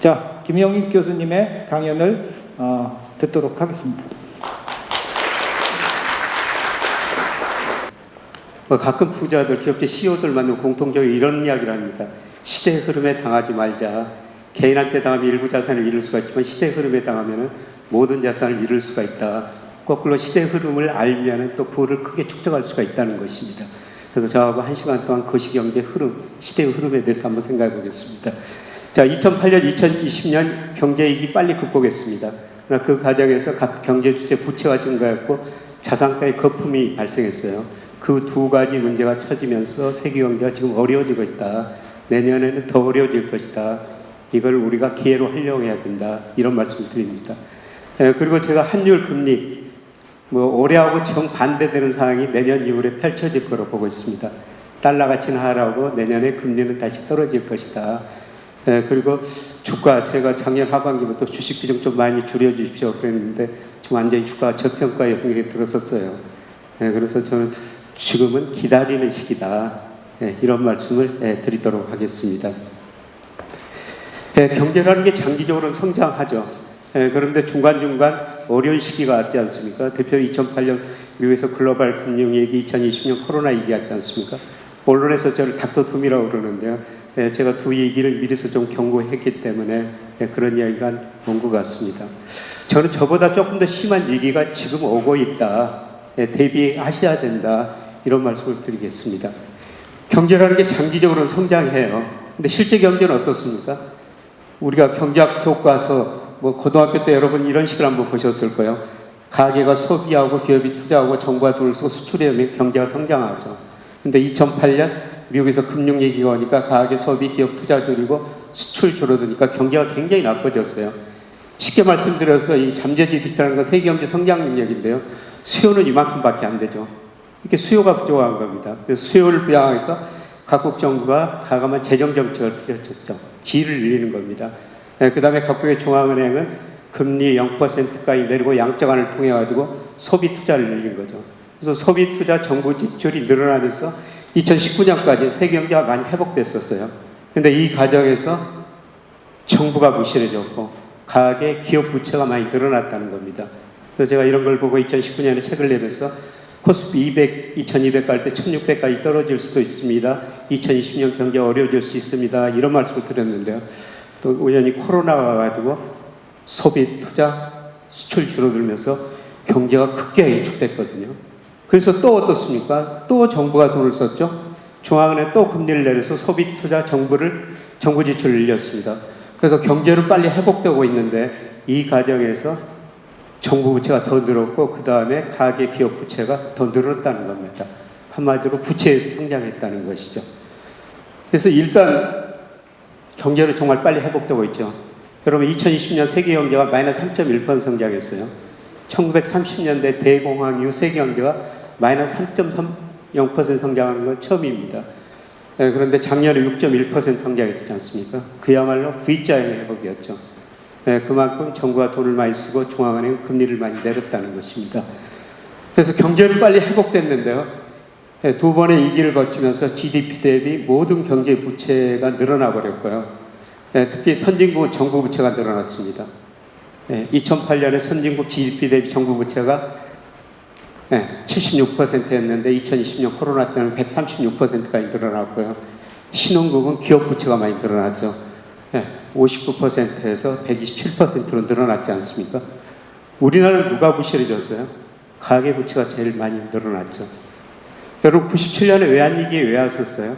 자, 김영익 교수님의 강연을 듣도록 하겠습니다. 가끔 부자들, 기업계 CEO들 만나면 공통적으로 이런 이야기를 합니다. 시대의 흐름에 당하지 말자. 개인한테 당하면 일부 자산을 잃을 수가 있지만 시대의 흐름에 당하면 모든 자산을 잃을 수가 있다. 거꾸로 시대의 흐름을 알면 또 부를 크게 축적할 수가 있다는 것입니다. 그래서 저하고 1시간 동안 거시경제 흐름, 시대의 흐름에 대해서 한번 생각해 보겠습니다. 자, 2008년, 2020년 경제위기 빨리 극복했습니다. 그러나 그 과정에서 각 경제 주체 부채가 증가했고 자산가의 거품이 발생했어요. 그 두 가지 문제가 처지면서 세계 경제가 지금 어려워지고 있다. 내년에는 더 어려워질 것이다. 이걸 우리가 기회로 활용해야 된다. 이런 말씀을 드립니다. 그리고 제가 환율 금리, 올해하고 정반대되는 상황이 내년 이후에 펼쳐질 거로 보고 있습니다. 달러 가치는 하락하고 내년에 금리는 다시 떨어질 것이다. 그리고 주가, 제가 작년 하반기부터 주식 비중 좀 많이 줄여주십시오 그랬는데 지금 완전히 주가가 저평가의 분위기에 들었었어요. 그래서 저는 지금은 기다리는 시기다. 이런 말씀을 드리도록 하겠습니다. 경제라는 게 장기적으로 성장하죠. 그런데 중간중간 어려운 시기가 왔지 않습니까? 대표 2008년 미국에서 글로벌 금융 얘기, 2020년 코로나 얘기하지 않습니까? 언론에서 저를 닥터 둠이라고 그러는데요. 제가 두 얘기를 미리서 좀 경고했기 때문에 그런 이야기가 온 것 같습니다. 저는 저보다 조금 더 심한 위기가 지금 오고 있다. 대비하셔야 된다. 이런 말씀을 드리겠습니다. 경제라는 게 장기적으로 성장해요. 근데 실제 경제는 어떻습니까? 우리가 경제학 교과서, 고등학교 때 여러분 이런 식을 한번 보셨을 거예요. 가계가 소비하고 기업이 투자하고 정부가 돈을 쓰고 수출하면 경제가 성장하죠. 근데 2008년 미국에서 금융위기가 오니까 가계 소비 기업 투자 줄이고 수출 줄어드니까 경제가 굉장히 나빠졌어요. 쉽게 말씀드려서 이 잠재 GDP라는 건 세계 경제 성장 능력인데요. 수요는 이만큼밖에 안 되죠. 이렇게 수요가 부족한 겁니다. 그래서 수요를 부양하기 위해서 각국 정부가 과감한 재정 정책을 펼쳤죠. 질을 늘리는 겁니다. 그 다음에 각국의 중앙은행은 금리 0%까지 내리고 양적완을 통해 가지고 소비 투자를 늘린 거죠. 그래서 소비 투자 정부 지출이 늘어나면서 2019년까지 세계 경제가 많이 회복됐었어요. 그런데 이 과정에서 정부가 부실해졌고 가계 기업 부채가 많이 늘어났다는 겁니다. 그래서 제가 이런 걸 보고 2019년에 책을 내면서 코스피 200, 2200 갈 때 1600까지 떨어질 수도 있습니다. 2020년 경제 어려워질 수 있습니다. 이런 말씀을 드렸는데요. 또 우연히 코로나가 와가지고 소비, 투자, 수출 줄어들면서 경제가 크게 위축됐거든요. 그래서 또 어떻습니까? 또 정부가 돈을 썼죠. 중앙은행 또 금리를 내려서 소비, 투자, 정부 지출을 늘렸습니다. 그래서 경제는 빨리 회복되고 있는데 이 과정에서 정부 부채가 더 늘었고 그 다음에 가계 기업 부채가 더 늘었다는 겁니다. 한마디로 부채에서 성장했다는 것이죠. 그래서 일단 경제는 정말 빨리 회복되고 있죠. 여러분 2020년 세계 경제가 마이너스 3.1% 성장했어요. 1930년대 대공황 이후 세계 경제가 마이너스 3.30% 성장하는 건 처음입니다. 그런데 작년에 6.1% 성장했지 않습니까? 그야말로 V자형의 회복이었죠. 그만큼 정부가 돈을 많이 쓰고 중앙은행은 금리를 많이 내렸다는 것입니다. 그래서 경제는 빨리 회복됐는데요. 두 번의 위기를 거치면서 GDP 대비 모든 경제 부채가 늘어나 버렸고요. 특히 선진국은 정부 부채가 늘어났습니다. 2008년에 선진국 GDP 대비 정부 부채가 76%였는데 2020년 코로나 때는 136%까지 늘어났고요. 신흥국은 기업 부채가 많이 늘어났죠. 59%에서 127%로 늘어났지 않습니까? 우리나라는 누가 부실해졌어요? 가계부채가 제일 많이 늘어났죠. 여러분 97년에 외환위기에 왜 왔었어요?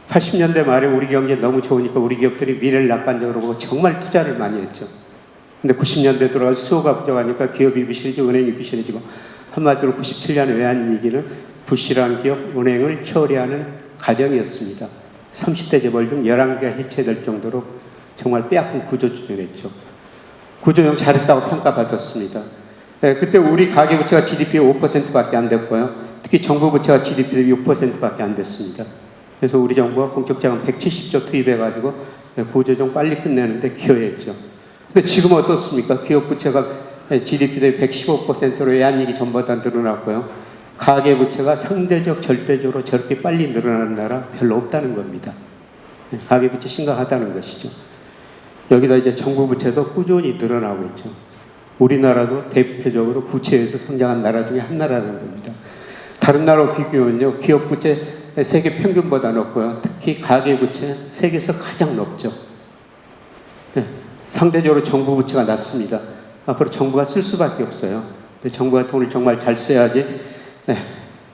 80년대 말에 우리 경제 너무 좋으니까 우리 기업들이 미래를 낙관적으로 보고 정말 투자를 많이 했죠. 근데 90년대 들어가서 수요가 부족하니까 기업이 부실해지고 은행이 부실해지고 한마디로 97년의 외환위기는 부실한 기업, 은행을 처리하는 과정이었습니다. 30대 재벌 중 11개가 해체될 정도로 정말 빼앗긴 구조조정했죠. 구조조정 잘했다고 평가받았습니다. 그때 우리 가계부채가 GDP의 5%밖에 안 됐고요. 특히 정부 부채가 GDP 대비 6%밖에 안 됐습니다. 그래서 우리 정부가 공적자금 170조 투입해가지고 구조조정 빨리 끝내는데 기여했죠. 근데 지금 어떻습니까? 기업 부채가 GDP 대비 115%로 외환위기 전보다 늘어났고요. 가계부채가 상대적, 절대적으로 저렇게 빨리 늘어나는 나라 별로 없다는 겁니다. 가계부채 심각하다는 것이죠. 여기다 이제 정부 부채도 꾸준히 늘어나고 있죠. 우리나라도 대표적으로 부채에서 성장한 나라 중에 한 나라라는 겁니다. 다른 나라와 비교하면요, 기업 부채 세계 평균보다 높고요. 특히 가계 부채 세계에서 가장 높죠. 네, 상대적으로 정부 부채가 낮습니다. 앞으로 정부가 쓸 수밖에 없어요. 정부가 돈을 정말 잘 써야지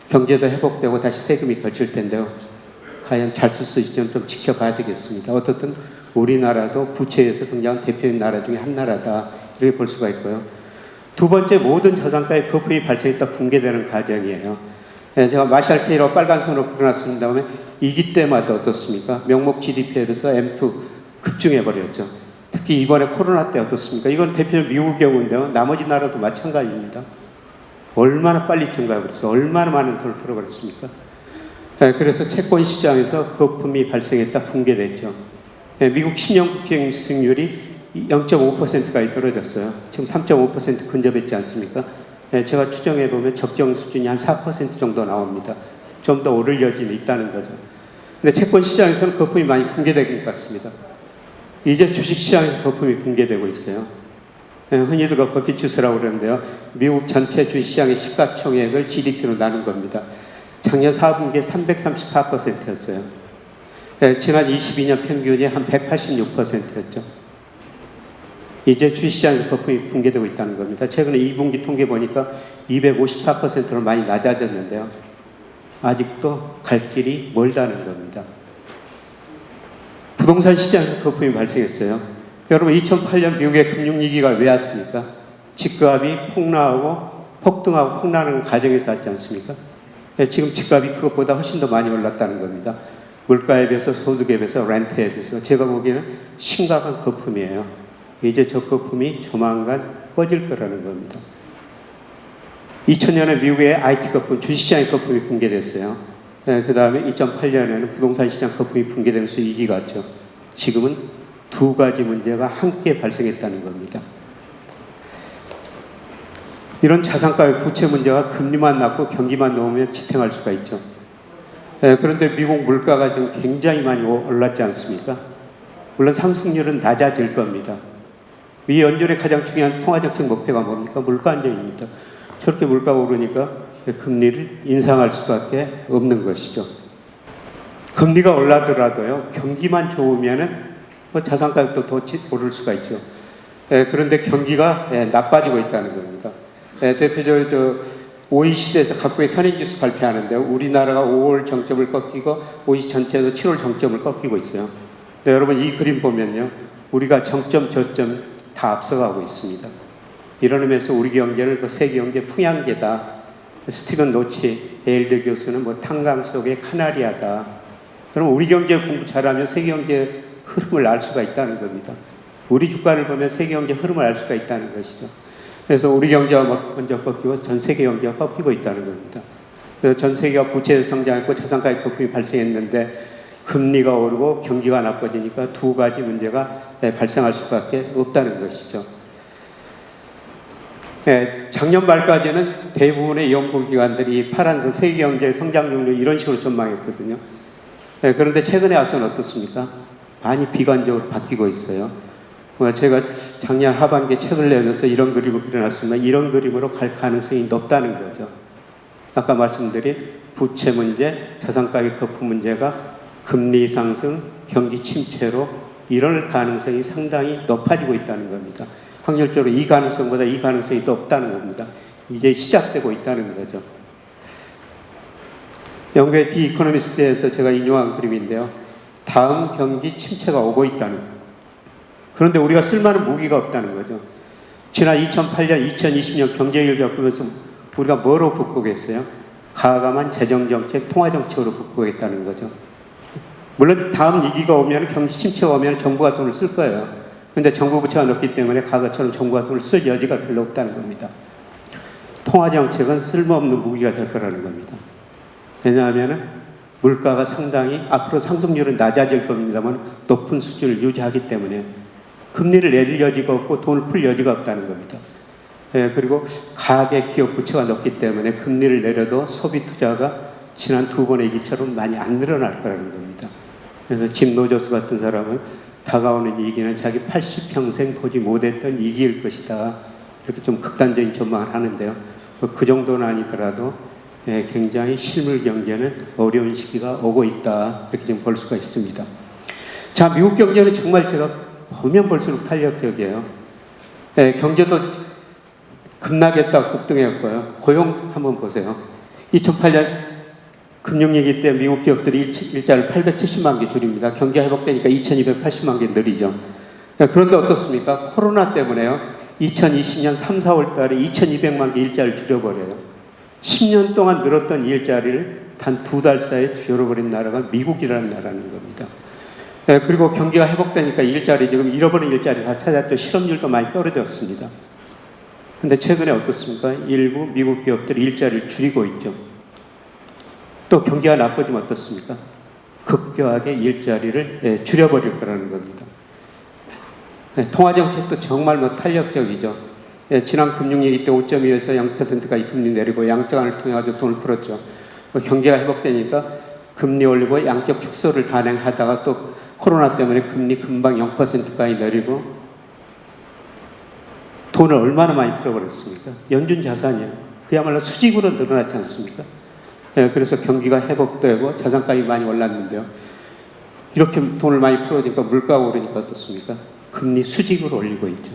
경제도 회복되고 다시 세금이 거칠 텐데요. 과연 잘 쓸 수 있을지 좀 지켜봐야 되겠습니다. 어떻든 우리나라도 부채에서 성장한 대표인 나라 중에 한 나라다, 이렇게 볼 수가 있고요. 두 번째, 모든 저상가의 거품이 발생했다 붕괴되는 과정이에요. 제가 마샬 K로 빨간 선으로 그려놨습니다. 다음에 2기 때마다 어떻습니까? 명목 GDP에 비해서 M2 급증해버렸죠. 특히 이번에 코로나 때 어떻습니까? 이건 대표적으로 미국의 경우인데요. 나머지 나라도 마찬가지입니다. 얼마나 빨리 증가해버렸어요. 얼마나 많은 돈을 풀어버렸습니까? 그래서 채권 시장에서 거품이 발생했다 붕괴됐죠. 미국 10년 국채 수익률이 0.5%까지 떨어졌어요. 지금 3.5% 근접했지 않습니까? 제가 추정해보면 적정 수준이 한 4% 정도 나옵니다. 좀 더 오를 여지는 있다는 거죠. 근데 채권 시장에서는 거품이 많이 붕괴된 것 같습니다. 이제 주식 시장에서 거품이 붕괴되고 있어요. 흔히들 버핏 주스라고 그러는데요. 미국 전체 주식 시장의 시가총액을 GDP로 나눈 겁니다. 작년 4분기에 334%였어요. 지난 22년 평균이 한 186%였죠. 이제 주식시장에서 거품이 붕괴되고 있다는 겁니다. 최근에 2분기 통계 보니까 254%로 많이 낮아졌는데요. 아직도 갈 길이 멀다는 겁니다. 부동산 시장에서 거품이 발생했어요. 여러분, 2008년 미국의 금융위기가 왜 왔습니까? 집값이 폭등하고 폭락하는 과정에서 왔지 않습니까? 지금 집값이 그것보다 훨씬 더 많이 올랐다는 겁니다. 물가에 비해서, 소득에 비해서, 렌트에 비해서. 제가 보기에는 심각한 거품이에요. 이제 저 거품이 조만간 꺼질 거라는 겁니다. 2000년에 미국의 IT 거품, 주식시장의 거품이 붕괴됐어요. 그 다음에 2008년에는 부동산 시장 거품이 붕괴되면서 위기가 왔죠. 지금은 두 가지 문제가 함께 발생했다는 겁니다. 이런 자산가의 부채 문제가 금리만 낮고 경기만 놓으면 지탱할 수가 있죠. 그런데 미국 물가가 지금 굉장히 많이 올랐지 않습니까? 물론 상승률은 낮아질 겁니다. 이 연준의 가장 중요한 통화정책 목표가 뭡니까? 물가 안정입니다. 저렇게 물가가 오르니까 금리를 인상할 수밖에 없는 것이죠. 금리가 올라더라도요, 경기만 좋으면은 자산가격도 더 오를 수가 있죠. 그런데 경기가 나빠지고 있다는 겁니다. 대표적으로 OECD에서 각국의 선행지수 발표하는데 우리나라가 5월 정점을 꺾이고 OECD 전체에서 7월 정점을 꺾이고 있어요. 근데 여러분, 이 그림 보면요, 우리가 정점, 저점 다 앞서가고 있습니다. 이런 의미에서 우리 경제는 세계 경제 풍향계다. 스티븐 노치 예일대 교수는 탄광 속의 카나리아다. 그럼 우리 경제 공부 잘하면 세계 경제 흐름을 알 수가 있다는 겁니다. 우리 주가를 보면 세계 경제 흐름을 알 수가 있다는 것이죠. 그래서 우리 경제가 먼저 꺾이고 전 세계 경제가 꺾이고 있다는 겁니다. 그래서 전 세계가 부채에서 성장했고 자산가의 거품이 발생했는데 금리가 오르고 경기가 나빠지니까 두 가지 문제가 발생할 수밖에 없다는 것이죠. 작년 말까지는 대부분의 연구기관들이 파란선 세계 경제 성장률 이런 식으로 전망했거든요. 그런데 최근에 와서는 어떻습니까? 많이 비관적으로 바뀌고 있어요. 제가 작년 하반기에 책을 내면서 이런 그림을 그려놨습니다. 이런 그림으로 갈 가능성이 높다는 거죠. 아까 말씀드린 부채 문제, 자산가격 거품 문제가 금리 상승, 경기 침체로 이럴 가능성이 상당히 높아지고 있다는 겁니다. 확률적으로 이 가능성보다 이 가능성이 더 없다는 겁니다. 이제 시작되고 있다는 거죠. 영국의 디 이코노미스트에서 제가 인용한 그림인데요. 다음 경기 침체가 오고 있다는 거예요. 그런데 우리가 쓸만한 무기가 없다는 거죠. 지난 2008년, 2020년 경제위기를 겪으면서 우리가 뭐로 극복했어요? 가감한 재정정책, 통화정책으로 극복했다는 거죠. 물론 다음 위기가 오면, 경기 침체가 오면 정부가 돈을 쓸 거예요. 그런데 정부 부채가 높기 때문에 과거처럼 정부가 돈을 쓸 여지가 별로 없다는 겁니다. 통화정책은 쓸모없는 무기가 될 거라는 겁니다. 왜냐하면 물가가 상당히 앞으로 상승률은 낮아질 겁니다만 높은 수준을 유지하기 때문에 금리를 내릴 여지가 없고 돈을 풀 여지가 없다는 겁니다. 그리고 가계 기업 부채가 높기 때문에 금리를 내려도 소비 투자가 지난 두 번의 위기처럼 많이 안 늘어날 거라는 겁니다. 그래서 짐 노저스 같은 사람은 다가오는 위기는 자기 80평생 보지 못했던 위기일 것이다. 이렇게 좀 극단적인 전망을 하는데요. 그 정도는 아니더라도 굉장히 실물 경제는 어려운 시기가 오고 있다. 이렇게 좀 볼 수가 있습니다. 자, 미국 경제는 정말 제가 보면 볼수록 탄력적이에요. 경제도 급락했다가 급등했고요. 고용 한번 보세요. 2008년 금융위기 때 미국 기업들이 일자를 870만 개 줄입니다. 경기가 회복되니까 2280만 개 늘리죠. 그런데 어떻습니까? 코로나 때문에요. 2020년 3, 4월 달에 2200만 개 일자를 줄여버려요. 10년 동안 늘었던 일자리를 단 2달 사이에 줄여버린 나라가 미국이라는 나라는 겁니다. 그리고 경기가 회복되니까 일자리, 지금 잃어버린 일자리 다 찾았죠. 실업률도 많이 떨어졌습니다. 근데 최근에 어떻습니까? 일부 미국 기업들이 일자리를 줄이고 있죠. 또 경기가 나빠지면 어떻습니까? 급격하게 일자리를 줄여버릴 거라는 겁니다. 통화정책도 정말 탄력적이죠. 지난 금융위기 때 5.2에서 0%까지 금리 내리고 양적완을 통해 가지고 돈을 풀었죠. 경기가 회복되니까 금리 올리고 양적 축소를 단행하다가 또 코로나 때문에 금리 금방 0%까지 내리고 돈을 얼마나 많이 풀어버렸습니까? 연준 자산이요. 그야말로 수직으로 늘어났지 않습니까? 그래서 경기가 회복되고 자산가격이 많이 올랐는데요. 이렇게 돈을 많이 풀어주니까 물가가 오르니까 어떻습니까? 금리 수직으로 올리고 있죠.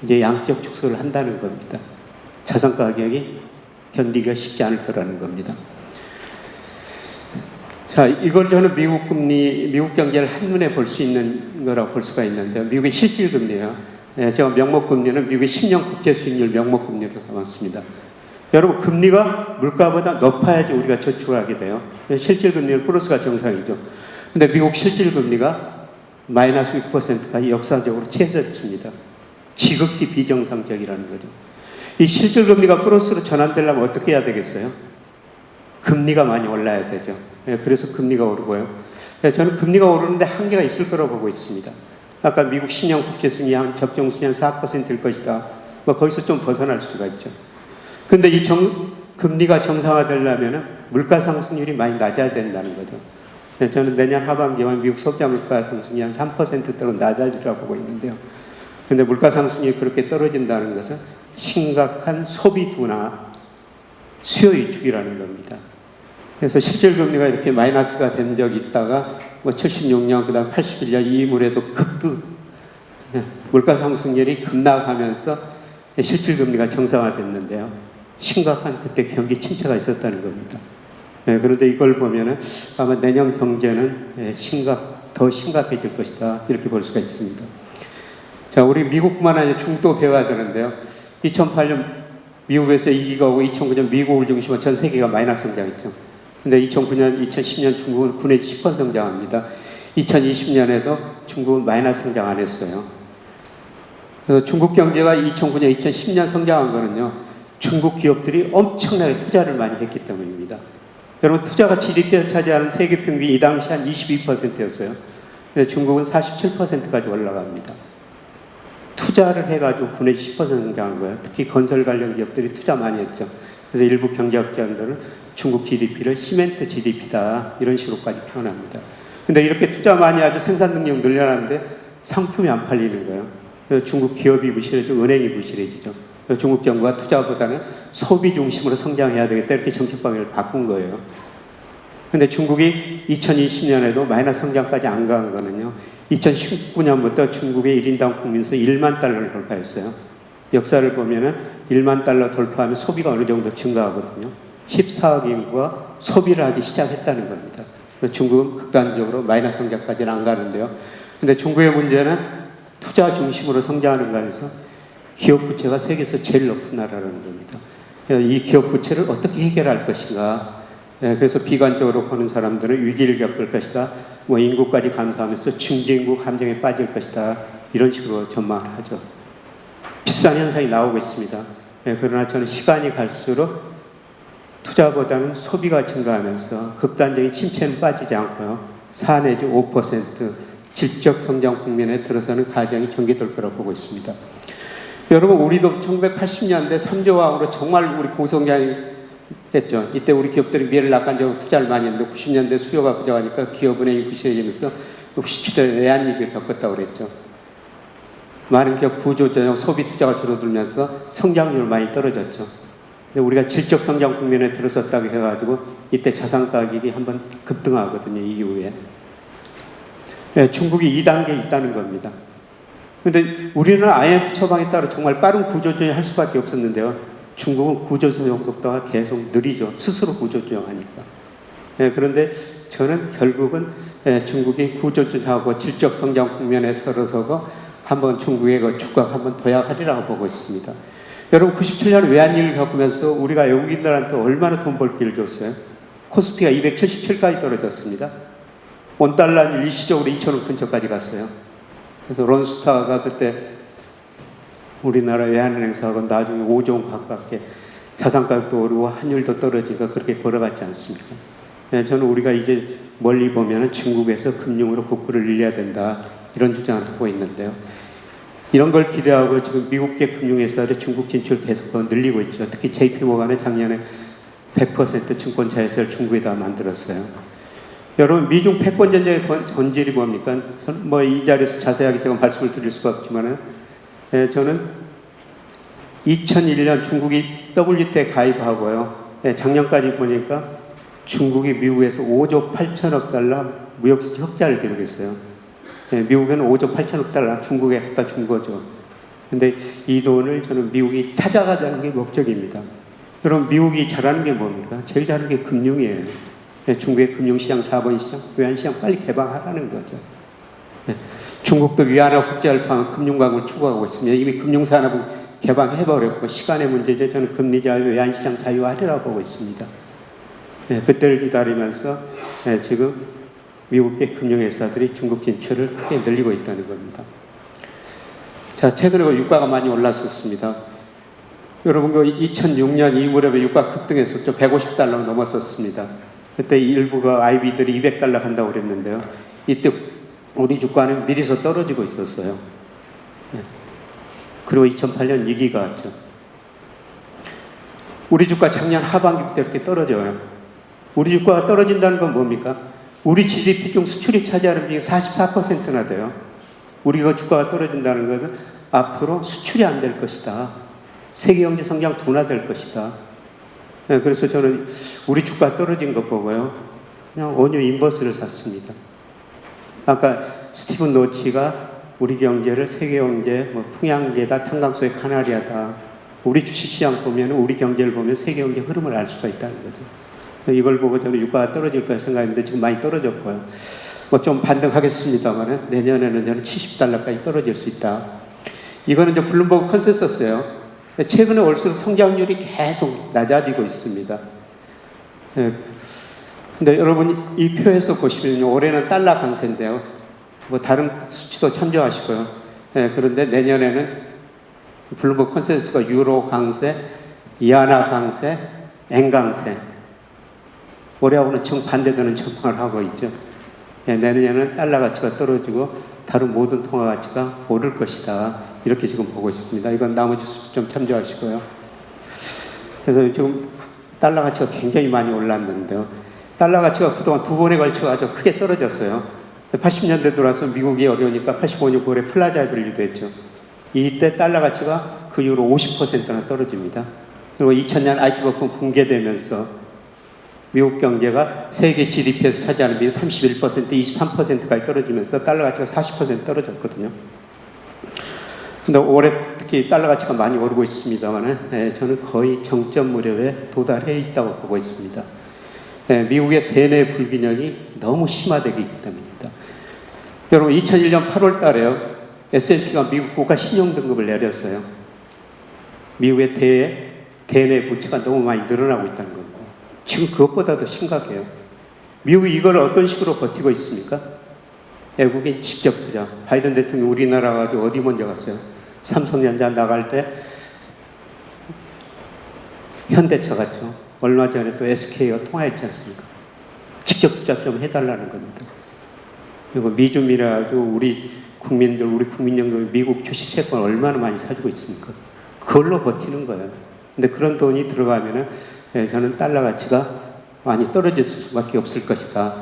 이제 양적 축소를 한다는 겁니다. 자산가격이 견디기가 쉽지 않을 거라는 겁니다. 자, 이걸 저는 미국 금리, 미국 경제를 한눈에 볼 수 있는 거라고 볼 수가 있는데요. 미국의 실질금리예요. 제가 명목금리는 미국의 10년 국채 수익률 명목금리로 삼았습니다. 여러분, 금리가 물가보다 높아야지 우리가 저축을 하게 돼요. 실질금리는 플러스가 정상이죠. 근데 미국 실질금리가 마이너스 6%까지 역사적으로 최저치입니다. 지극히 비정상적이라는 거죠. 이 실질금리가 플러스로 전환되려면 어떻게 해야 되겠어요? 금리가 많이 올라야 되죠. 그래서 금리가 오르고요. 저는 금리가 오르는데 한계가 있을 거라고 보고 있습니다. 아까 미국 10년 국채 수익이 한 적정 수익 4%일 것이다. 거기서 좀 벗어날 수가 있죠. 근데 이 금리가 정상화되려면 물가 상승률이 많이 낮아야 된다는 거죠. 저는 내년 하반기에만 미국 소비자 물가 상승이 한 3%대로 낮아지라고 보고 있는데요. 근데 물가 상승률이 그렇게 떨어진다는 것은 심각한 소비 둔화, 수요 위축이라는 겁니다. 그래서 실질금리가 이렇게 마이너스가 된 적이 있다가 76년, 그 다음 81년 이후에도 물가 상승률이 급락하면서 실질금리가 정상화됐는데요. 심각한 그때 경기 침체가 있었다는 겁니다. 그런데 이걸 보면은 아마 내년 경제는 더 심각해질 것이다. 이렇게 볼 수가 있습니다. 자, 우리 미국뿐만 아니라 중국도 배워야 되는데요. 2008년 미국에서 위기가 오고 2009년 미국을 중심으로 전 세계가 마이너스 성장했죠. 근데 2009년, 2010년 중국은 9 내지 10% 성장합니다. 2020년에도 중국은 마이너스 성장 안 했어요. 그래서 중국 경제가 2009년, 2010년 성장한 거는요, 중국 기업들이 엄청나게 투자를 많이 했기 때문입니다. 여러분, 투자가 GDP에 차지하는 세계 평균이 이 당시 한 22%였어요. 근데 중국은 47%까지 올라갑니다. 투자를 해가지고 9 내지 10% 성장한 거예요. 특히 건설 관련 기업들이 투자 많이 했죠. 그래서 일부 경제학자들은 중국 GDP를 시멘트 GDP다 이런 식으로까지 표현합니다. 근데 이렇게 투자 많이 하고 생산 능력 늘려나는데 상품이 안 팔리는 거예요. 그래서 중국 기업이 부실해지고 은행이 부실해지죠. 그래서 중국 정부가 투자보다는 소비 중심으로 성장해야 되겠다 이렇게 정책 방향을 바꾼 거예요. 근데 중국이 2020년에도 마이너스 성장까지 안 간 거는요. 2019년부터 중국의 1인당 국민소 1만 달러를 돌파했어요. 역사를 보면은 1만 달러 돌파하면 소비가 어느 정도 증가하거든요. 14억 인구가 소비를 하기 시작했다는 겁니다. 중국은 극단적으로 마이너스 성장까지는 안 가는데요. 근데 중국의 문제는 투자 중심으로 성장하는 거에서 기업 부채가 세계에서 제일 높은 나라라는 겁니다. 이 기업 부채를 어떻게 해결할 것인가. 그래서 비관적으로 보는 사람들은 위기를 겪을 것이다. 인구까지 감소하면서 중진국 함정에 빠질 것이다. 이런 식으로 전망을 하죠. 비슷한 현상이 나오고 있습니다. 그러나 저는 시간이 갈수록 투자보다는 소비가 증가하면서 극단적인 침체는 빠지지 않고요. 4 내지 5% 질적 성장 국면에 들어서는 과정이 전개될 거라고 보고 있습니다. 여러분, 우리도 1980년대 3조왕으로 정말 우리 고성장이 했죠. 이때 우리 기업들이 미래를 낙관적으로 투자를 많이 했는데 90년대 수요가 부족하니까 기업은행이 부실해지면서 시대 외환위기를 겪었다고 그랬죠. 많은 기업 구조조정, 소비 투자가 줄어들면서 성장률이 많이 떨어졌죠. 근데 우리가 질적 성장 국면에 들어섰다고 해가지고 이때 자산 가격이 한번 급등하거든요. 이 이후에. 네, 중국이 2단계에 있다는 겁니다. 근데 우리는 IMF 처방에 따라 정말 빠른 구조조정을 할 수밖에 없었는데요. 중국은 구조조정 속도가 계속 느리죠. 스스로 구조조정하니까. 네, 그런데 저는 결국은 중국이 구조조정하고 질적 성장 국면에 서서고 한번 중국의 그 주가가 한번 도약하리라고 보고 있습니다. 여러분 97년 외환위기를 겪으면서 우리가 외국인들한테 얼마나 돈 벌 기를 줬어요? 코스피가 277까지 떨어졌습니다. 원달러 일시적으로 2,000원 근처까지 갔어요. 그래서 론스타가 그때 우리나라 외환은행사하고 나중에 5조 원 가깝게 자산가격도 오르고 환율도 떨어지니까 그렇게 걸어갔지 않습니까? 네, 저는 우리가 이제 멀리 보면 중국에서 금융으로 국부를 늘려야 된다 이런 주장을 하고 있는데요. 이런 걸 기대하고 지금 미국계 금융회사들의 중국 진출 계속 늘리고 있죠. 특히 JP모간은 작년에 100% 증권자 회사를 중국에다 만들었어요. 여러분 미중 패권 전쟁의 본질이 뭡니까? 뭐 이 자리에서 자세하게 제가 말씀을 드릴 수가 없지만은 저는 2001년 중국이 WTO에 가입하고요. 작년까지 보니까 중국이 미국에서 5조 8천억 달러 무역수지 흑자를 기록했어요 미국에는 5조 8천억 달러 중국에 갖다 준 거죠. 근데 이 돈을 저는 미국이 찾아가자는 게 목적입니다. 여러분 미국이 잘하는 게 뭡니까? 제일 잘하는 게 금융이에요. 중국의 금융시장, 자본시장, 외환시장 빨리 개방하라는 거죠. 중국도 위안화 국제화를 포함한 금융강을 추구하고 있습니다. 이미 금융산업은 개방해버렸고 시간의 문제죠. 저는 금리 자유, 외환시장 자유화하리라고 보고 있습니다. 그때를 기다리면서 지금 미국의 금융회사들이 중국 진출을 크게 늘리고 있다는 겁니다. 자, 최근에 유가가 많이 올랐었습니다. 여러분, 2006년 이무렵에 유가 급등했었죠. 150달러 넘었었습니다. 그때 일부가 IB들이 200달러 간다고 그랬는데요. 이때 우리 주가는 미리서 떨어지고 있었어요. 그리고 2008년 위기가 왔죠. 우리 주가 작년 하반기 때 이렇게 떨어져요. 우리 주가가 떨어진다는 건 뭡니까? 우리 GDP 중 수출이 차지하는 비중이 44%나 돼요. 우리가 주가가 떨어진다는 것은 앞으로 수출이 안 될 것이다. 세계 경제 성장 둔화될 것이다. 그래서 저는 우리 주가 떨어진 것 보고요. 그냥 원유 인버스를 샀습니다. 아까 스티븐 노치가 우리 경제를 세계 경제, 풍향제다, 탄광소의 카나리아다. 우리 주식시장 보면, 우리 경제를 보면 세계 경제 흐름을 알 수가 있다는 거죠. 이걸 보고 저는 유가가 떨어질 거라 생각했는데 지금 많이 떨어졌고요. 좀 반등하겠습니다만 내년에는 저는 70달러까지 떨어질 수 있다. 이거는 이제 블룸버그 컨센서스예요. 최근에 올수록 성장률이 계속 낮아지고 있습니다. 근데 여러분 이 표에서 보시면 올해는 달러 강세인데요. 다른 수치도 참조하시고요. 그런데 내년에는 블룸버그 컨센서스가 유로 강세, 이하나 강세, 엔 강세. 올해하고는 정반대되는 전망을 하고 있죠. 내년에는 달러 가치가 떨어지고 다른 모든 통화 가치가 오를 것이다. 이렇게 지금 보고 있습니다. 이건 나머지 수치 좀 참조하시고요. 그래서 지금 달러 가치가 굉장히 많이 올랐는데요. 달러 가치가 그동안 두 번에 걸쳐 아주 크게 떨어졌어요. 80년대 들어와서 미국이 어려우니까 85년 9월에 플라자 분리도 했죠. 이때 달러 가치가 그 이후로 50%나 떨어집니다. 그리고 2000년 IT 버튼 붕괴되면서 미국 경제가 세계 GDP에서 차지하는 비율이 31%, 23%까지 떨어지면서 달러 가치가 40% 떨어졌거든요. 근데 올해 특히 달러 가치가 많이 오르고 있습니다만 저는 거의 정점 무렵에 도달해 있다고 보고 있습니다. 미국의 대내 불균형이 너무 심화되기 때문입니다. 여러분 2001년 8월 달에요. S&P가 미국 국가 신용 등급을 내렸어요. 미국의 대내 부채가 너무 많이 늘어나고 있다는 겁니다. 지금 그것보다도 심각해요. 미국이 이걸 어떤 식으로 버티고 있습니까? 외국인 직접 투자. 바이든 대통령이 우리나라 가지고 어디 먼저 갔어요? 삼성전자 나갈 때 현대차 갔죠. 얼마 전에 또 SK가 통화했지 않습니까? 직접 투자 좀 해달라는 겁니다. 그리고 미주미라 가지고 우리 국민들, 우리 국민연금이 미국 주식 채권 얼마나 많이 사주고 있습니까? 그걸로 버티는 거예요. 근데 그런 돈이 들어가면은 저는 달러 가치가 많이 떨어질 수밖에 없을 것이다.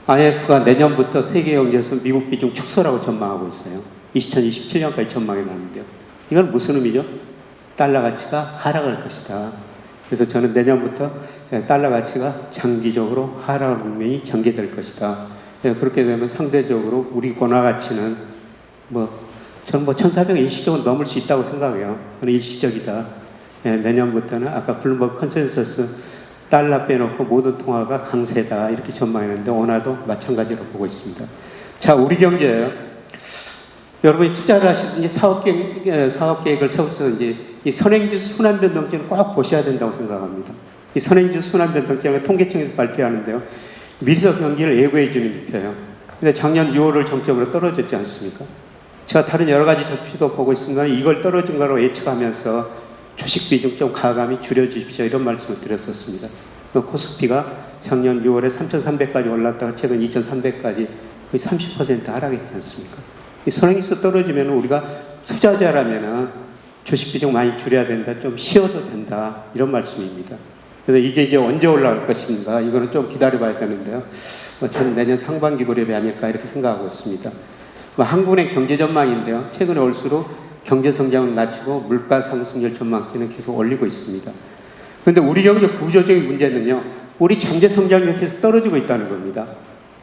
IMF가 내년부터 세계 경제에서 미국 비중 축소라고 전망하고 있어요. 2027년까지 전망해 놨는데요. 이건 무슨 의미죠? 달러 가치가 하락할 것이다. 그래서 저는 내년부터 달러 가치가 장기적으로 하락 국면이 전개될 것이다. 그렇게 되면 상대적으로 우리 원화 가치는 저는 1,400원 일시적으로 넘을 수 있다고 생각해요. 그건 일시적이다. 내년부터는 아까 블룸버그 컨센서스 달러 빼놓고 모든 통화가 강세다 이렇게 전망했는데 원화도 마찬가지로 보고 있습니다. 자, 우리 경제예요. 여러분이 투자를 하시든지 사업 계획을 세워서 이제 이 선행지수 순환변동치를 꼭 보셔야 된다고 생각합니다. 이 선행지수 순환변동치는 통계청에서 발표하는데요. 미래적 경기를 예고해 주는 지표예요. 근데 작년 6월을 정점으로 떨어졌지 않습니까? 제가 다른 여러 가지 지표도 보고 있습니다. 이걸 떨어진 거로 예측하면서 주식 비중 좀 가감히 줄여주십시오. 이런 말씀을 드렸었습니다. 코스피가 작년 6월에 3,300까지 올랐다가 최근 2,300까지 거의 30% 하락했지 않습니까? 이 선행지수 떨어지면 우리가 투자자라면 주식 비중 많이 줄여야 된다. 좀 쉬어도 된다. 이런 말씀입니다. 그래서 이게 이제 언제 올라갈 것인가? 이거는 좀 기다려봐야 되는데요. 저는 내년 상반기 무렵이 아닐까 이렇게 생각하고 있습니다. 한국은행 경제 전망인데요. 최근에 올수록 경제 성장은 낮추고 물가 상승률 전망치는 계속 올리고 있습니다. 그런데 우리 경제 구조적인 문제는요. 우리 잠재 성장률이 계속 떨어지고 있다는 겁니다.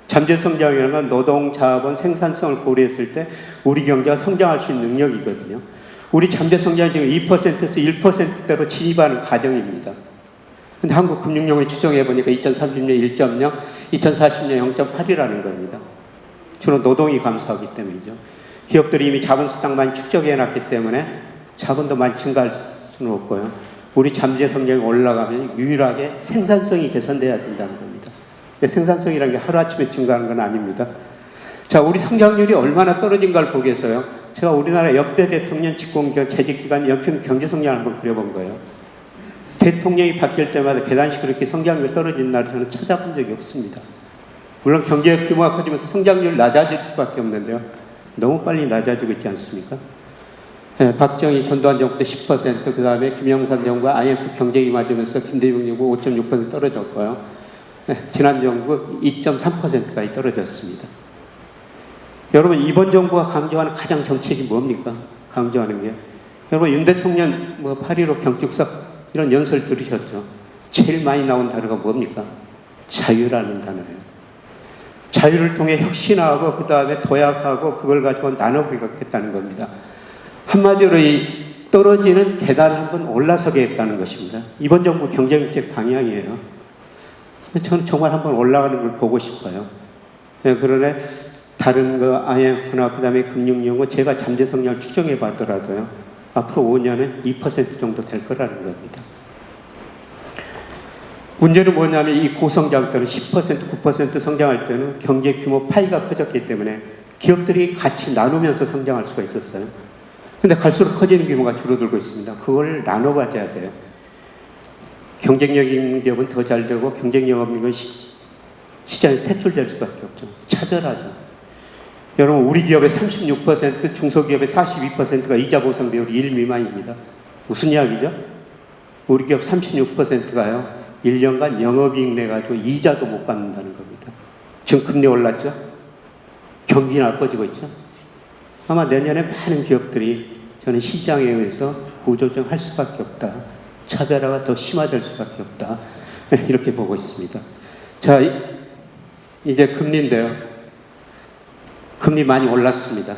잠재 성장이라는 건 노동, 자본, 생산성을 고려했을 때 우리 경제가 성장할 수 있는 능력이거든요. 우리 잠재 성장이 지금 2%에서 1%대로 진입하는 과정입니다. 근데 한국 금융용을 추정해 보니까 2030년 1.0, 2040년 0.8이라는 겁니다. 주로 노동이 감소하기 때문이죠. 기업들이 이미 자본 수당 많이 축적해 놨기 때문에 자본도 많이 증가할 수는 없고요. 우리 잠재 성장이 올라가면 유일하게 생산성이 개선돼야 된다는 겁니다. 생산성이라는 게 하루아침에 증가하는 건 아닙니다. 자, 우리 성장률이 얼마나 떨어진가를 보기 위해서요. 제가 우리나라 역대 대통령 집권기간 재직기간 연평균 경제성장을 한번 그려본 거예요. 대통령이 바뀔 때마다 계단식 그렇게 성장률이 떨어진 날을 저는 찾아본 적이 없습니다. 물론 경제 규모가 커지면서 성장률이 낮아질 수밖에 없는데요. 너무 빨리 낮아지고 있지 않습니까? 박정희 전두환 정부 때 10%, 그 다음에 김영삼 정부가 IMF 경쟁이 맞으면서 김대중 정부 5.6% 떨어졌고요. 지난 정부 2.3%까지 떨어졌습니다. 여러분, 이번 정부가 강조하는 가장 정책이 뭡니까? 강조하는 게. 여러분, 윤 대통령 8.15 경축사 이런 연설 들으셨죠? 제일 많이 나온 단어가 뭡니까? 자유라는 단어예요. 자유를 통해 혁신하고 그 다음에 도약하고 그걸 가지고 나눠보겠다는 겁니다. 한마디로 이 떨어지는 계단을 한번 올라서게 했다는 것입니다. 이번 정부 경제정책 방향이에요. 저는 정말 한번 올라가는 걸 보고 싶어요. 그러나 다른 IMF나 그 다음에 금융연구 제가 잠재 성장을 추정해 봤더라도요. 앞으로 5년은 2% 정도 될 거라는 겁니다. 문제는 뭐냐면 이 고성장 때는 10%, 9% 성장할 때는 경제 규모 파이가 커졌기 때문에 기업들이 같이 나누면서 성장할 수가 있었어요. 근데 갈수록 커지는 규모가 줄어들고 있습니다. 그걸 나눠 가져야 돼요. 경쟁력 있는 기업은 더 잘 되고 경쟁력 없는 건 시장에 퇴출될 수밖에 없죠. 차별하죠. 여러분, 우리 기업의 36%, 중소기업의 42%가 이자 보상 비율이 1 미만입니다. 무슨 이야기죠? 우리 기업 36%가요. 1년간 영업이익 내가지고 이자도 못 받는다는 겁니다. 지금 금리 올랐죠? 경기 나빠지고 있죠? 아마 내년에 많은 기업들이 저는 시장에 의해서 구조조정할 수밖에 없다. 차별화가 더 심화될 수밖에 없다. 이렇게 보고 있습니다. 자, 이제 금리인데요. 금리 많이 올랐습니다.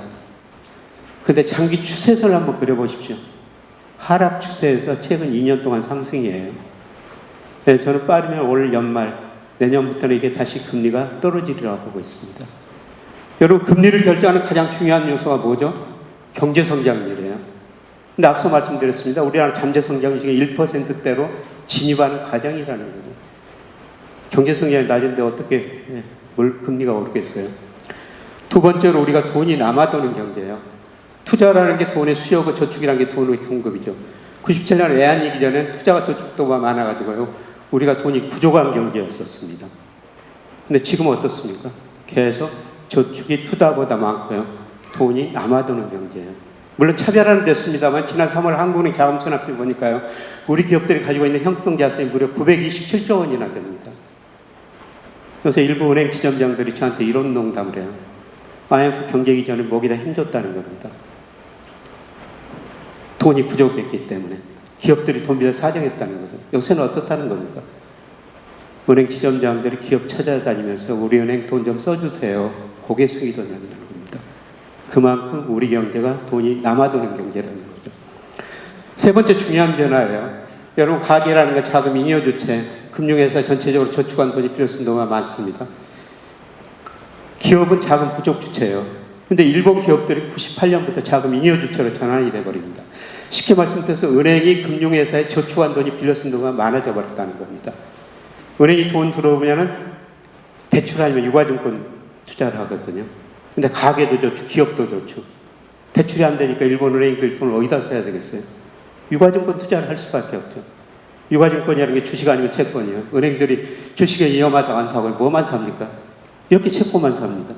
근데 장기 추세선을 한번 그려보십시오. 하락 추세에서 최근 2년 동안 상승이에요. 네, 저는 빠르면 올 연말, 내년부터는 이게 다시 금리가 떨어지리라고 보고 있습니다. 여러분, 금리를 결정하는 가장 중요한 요소가 뭐죠? 경제 성장률이에요. 근데 앞서 말씀드렸습니다. 우리나라 잠재 성장률이 1%대로 진입하는 과정이라는 거죠. 경제 성장이 낮은데 어떻게 금리가 오르겠어요? 두 번째로 우리가 돈이 남아도는 경제예요. 투자라는 게 돈의 수요고 저축이라는 게 돈의 공급이죠. 97년 외환위기 전엔 투자가 저축도가 많아가지고요. 우리가 돈이 부족한 경제였었습니다. 근데 지금은 어떻습니까? 계속 저축이 투자보다 많고요. 돈이 남아도는 경제예요. 물론 차별화는 됐습니다만 지난 3월 한국은행 자금순환표 보니까요. 우리 기업들이 가지고 있는 형평자산이 무려 927조 원이나 됩니다. 요새 일부 은행 지점장들이 저한테 이런 농담을 해요. IMF 경제기 전에 목에다 힘줬다는 겁니다. 돈이 부족했기 때문에. 기업들이 돈 빌려 사정했다는 거죠. 요새는 어떻다는 겁니까? 은행 지점장들이 기업 찾아다니면서 우리 은행 돈 좀 써주세요. 고개 숙이던 겁니다. 그만큼 우리 경제가 돈이 남아도는 경제라는 거죠. 세 번째 중요한 변화예요. 여러분, 가계라는 건 자금 잉여 주체, 금융회사 전체적으로 저축한 돈이 필요 쓴 동안 많습니다. 기업은 자금 부족 주체예요. 근데 일본 기업들이 98년부터 자금 잉여 주체로 전환이 돼버립니다. 쉽게 말씀드려서 은행이 금융회사에 저축한 돈이 빌려 쓴 동안 많아져 버렸다는 겁니다. 은행이 돈 들어오면은 대출 아니면 유가증권 투자를 하거든요. 근데 가게도 저축, 기업도 저축. 대출이 안 되니까 일본 은행들 돈을 어디다 써야 되겠어요? 유가증권 투자를 할 수밖에 없죠. 유가증권이라는 게 주식 아니면 채권이에요. 은행들이 주식에 위험하다고 안 사고 뭐만 삽니까? 이렇게 채권만 삽니다.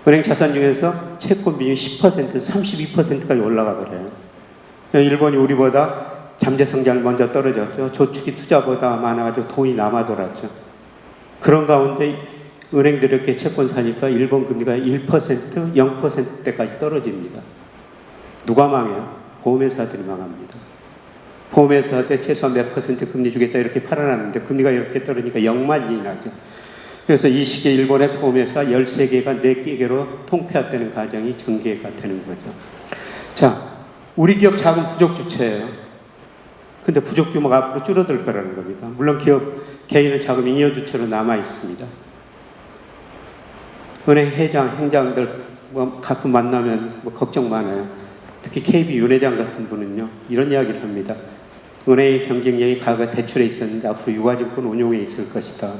은행 자산 중에서 채권 비중이 10%, 32%까지 올라가 버려요. 일본이 우리보다 잠재 성장이 먼저 떨어졌죠. 저축이 투자보다 많아가지고 돈이 남아돌았죠. 그런 가운데 은행들이 이렇게 채권 사니까 일본 금리가 1%, 0%대까지 떨어집니다. 누가 망해요? 보험회사들이 망합니다. 보험회사한테 최소한 몇 퍼센트 금리 주겠다 이렇게 팔아놨는데 금리가 이렇게 떨어지니까 역마진이 나죠. 그래서 이 시기에 일본의 보험회사 13개가 4개로 통폐합되는 과정이 전개가 되는 거죠. 자, 우리 기업 자금 부족 주체예요. 근데 부족 규모가 앞으로 줄어들 거라는 겁니다. 물론 개인은 자금 잉여 주체로 남아 있습니다. 은행 회장, 행장들 가끔 만나면 걱정 많아요. 특히 KB 윤 회장 같은 분은요, 이런 이야기를 합니다. 은행의 경쟁력이 과거 대출에 있었는데 앞으로 유가증권 운용에 있을 것이다.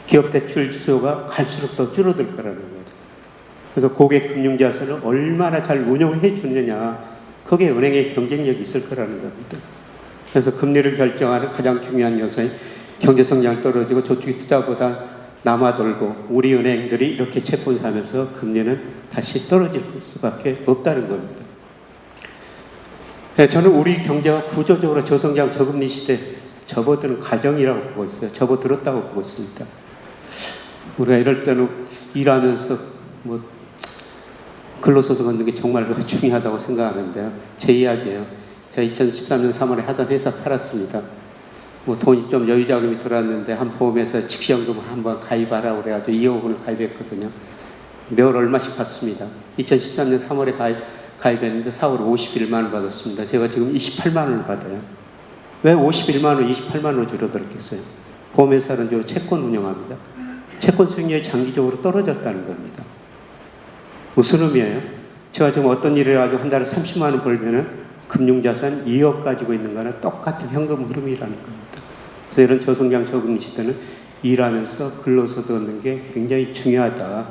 기업 대출 수요가 갈수록 더 줄어들 거라는 거죠. 그래서 고객 금융자산을 얼마나 잘 운용해 주느냐, 거기에 은행의 경쟁력이 있을 거라는 겁니다. 그래서 금리를 결정하는 가장 중요한 요소인 경제성장이 떨어지고 저축이 투자보다 남아돌고 우리 은행들이 이렇게 채권 사면서 금리는 다시 떨어질 수밖에 없다는 겁니다. 저는 우리 경제가 구조적으로 저성장 저금리 시대 접어드는 과정이라고 보고 있어요. 접어들었다고 보고 있습니다. 우리가 이럴 때는 일하면서 근로소득 얻는 게 정말 중요하다고 생각하는데요. 제 이야기예요. 제가 2013년 3월에 하던 회사 팔았습니다. 돈이 좀 여유자금이 들어왔는데 한 보험회사 직시연금 한번 가입하라고 그래가지고 2억 원을 가입했거든요. 매월 얼마씩 받습니다. 2013년 3월에 가입했는데 4월 51만 원 받았습니다. 제가 지금 28만 원을 받아요. 왜 51만 원, 28만 원으로 줄어들었겠어요? 보험회사는 주로 채권 운영합니다. 채권 수익률이 장기적으로 떨어졌다는 겁니다. 무슨 의미예요? 제가 지금 어떤 일을 해가지고 한 달에 30만 원 벌면은 금융자산 2억 가지고 있는 거는 똑같은 현금 흐름이라는 겁니다. 그래서 이런 저성장 저금리 시대는 일하면서 근로소득 얻는 게 굉장히 중요하다.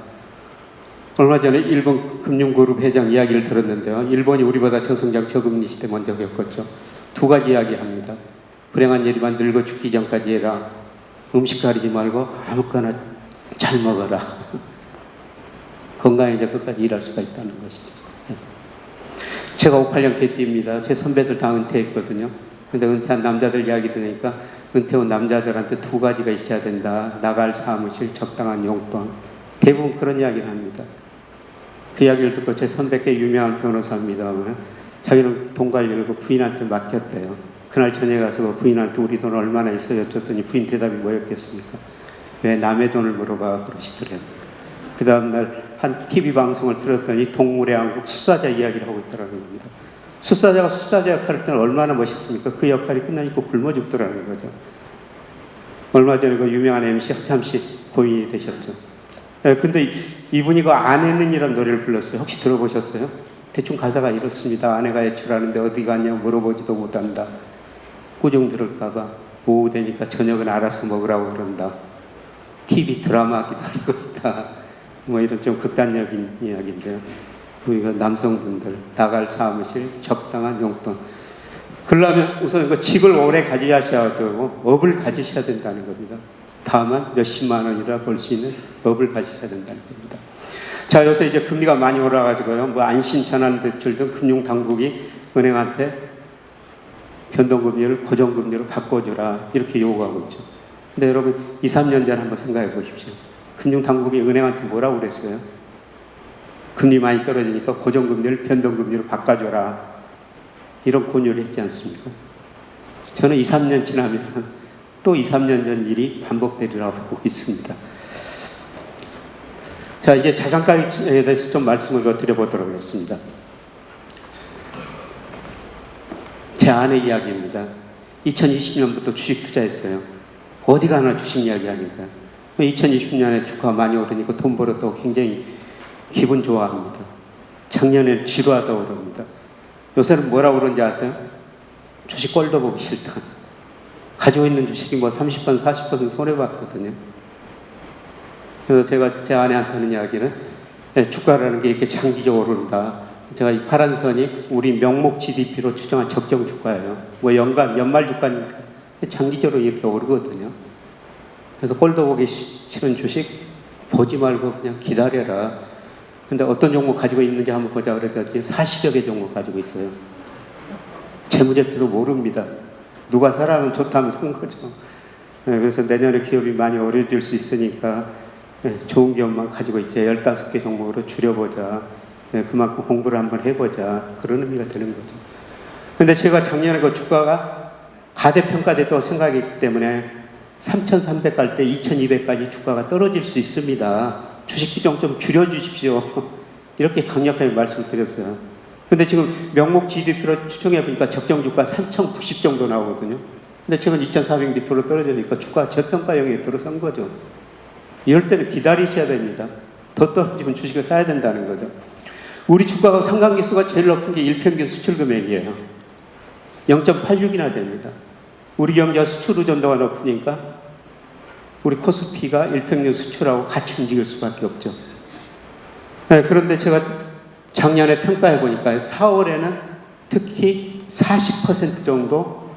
얼마 전에 일본 금융그룹 회장 이야기를 들었는데요. 일본이 우리보다 저성장 저금리 시대 먼저 겪었죠. 두 가지 이야기합니다. 불행한 일이만 늙어 죽기 전까지 해라. 음식 가리지 말고 아무거나 잘 먹어라. 건강해져 끝까지 일할 수가 있다는 것이죠. 제가 58년 개띠입니다. 제 선배들 다 은퇴했거든요. 근데 은퇴한 남자들 이야기 들으니까 은퇴 후 남자들한테 두 가지가 있어야 된다. 나갈 사무실, 적당한 용돈. 대부분 그런 이야기를 합니다. 그 이야기를 듣고 제 선배께 유명한 변호사입니다만 자기는 돈 관리를 부인한테 맡겼대요. 그날 저녁에 가서 부인한테 우리 돈 얼마나 있어요? 줬더니 부인 대답이 뭐였겠습니까? 왜 남의 돈을 물어봐 그러시더래요. 그 다음날 한 TV 방송을 들었더니 동물의 왕국 수사자 이야기를 하고 있더라는 겁니다. 수사자가 수사자 역할을 할 때는 얼마나 멋있습니까? 그 역할이 끝나니까 굶어 죽더라는 거죠. 얼마 전에 그 유명한 MC 허참씨 고인이 되셨죠. 근데 이분이 그 아내는이라는 노래를 불렀어요. 혹시 들어보셨어요? 대충 가사가 이렇습니다. 아내가 외출하는데 어디 가냐 물어보지도 못한다. 꾸중 들을까봐 오후 되니까 저녁은 알아서 먹으라고 그런다. TV 드라마 기다리고 있다. 이런 좀 극단적인 이야기인데요. 우리가 남성분들 나갈 사무실 적당한 용돈. 그러려면 우선 그 집을 오래 가지셔야 되고 업을 가지셔야 된다는 겁니다. 다만 몇십만 원이라 벌 수 있는 업을 가지셔야 된다는 겁니다. 자, 요새 이제 금리가 많이 올라가지고요. 안심 전환 대출 등 금융 당국이 은행한테 변동금리를 고정금리로 바꿔주라 이렇게 요구하고 있죠. 근데 여러분 2, 3년 전 한번 생각해 보십시오. 금융당국이 은행한테 뭐라고 그랬어요? 금리 많이 떨어지니까 고정금리를 변동금리로 바꿔줘라. 이런 권유를 했지 않습니까? 저는 2, 3년 지나면 또 2, 3년 전 일이 반복되리라고 보고 있습니다. 자, 이제 자산가에 대해서 좀 말씀을 더 드려보도록 하겠습니다. 제 아내 이야기입니다. 2020년부터 주식 투자했어요. 어디 가나 주식 이야기 하니까. 2020년에 주가가 많이 오르니까 돈 벌었다고 굉장히 기분 좋아합니다. 작년에는 지루하다고 그럽니다. 요새는 뭐라고 그러는지 아세요? 주식 꼴도 보기 싫다. 가지고 있는 주식이 뭐 30%, 40% 손해봤거든요. 그래서 제가 제 아내한테 하는 이야기는 주가라는 게 이렇게 장기적으로 오른다. 제가 이 파란 선이 우리 명목 GDP로 추정한 적정 주가예요. 뭐 연말 주가니까 장기적으로 이렇게 오르거든요. 그래서 꼴도 보기 싫은 주식 보지 말고 그냥 기다려라. 근데 어떤 종목 가지고 있는지 한번 보자 그랬더니 40여 개 종목 가지고 있어요. 재무제표도 모릅니다. 누가 사라면 좋다면 쓴 거죠. 그래서 내년에 기업이 많이 어려질 수 있으니까 좋은 기업만 가지고 있자. 15개 종목으로 줄여보자. 그만큼 공부를 한번 해보자. 그런 의미가 되는 거죠. 근데 제가 작년에 그 주가가 가대평가됐다고 생각했기 때문에 3,300 갈 때 2,200까지 주가가 떨어질 수 있습니다. 주식 비중 좀 줄여주십시오. 이렇게 강력하게 말씀드렸어요. 근데 지금 명목 GDP로 추정해보니까 적정 주가 3,090 정도 나오거든요. 근데 최근 2,400 밑으로 떨어지니까 주가가 저평가형에 들어선 거죠. 이럴 때는 기다리셔야 됩니다. 더 떨어지면 주식을 사야 된다는 거죠. 우리 주가가 상관계수가 제일 높은 게 일평균 수출 금액이에요. 0.86이나 됩니다. 우리 경제가 수출 의존도가 높으니까 우리 코스피가 일평균 수출하고 같이 움직일 수밖에 없죠. 그런데 제가 작년에 평가해 보니까 4월에는 특히 40% 정도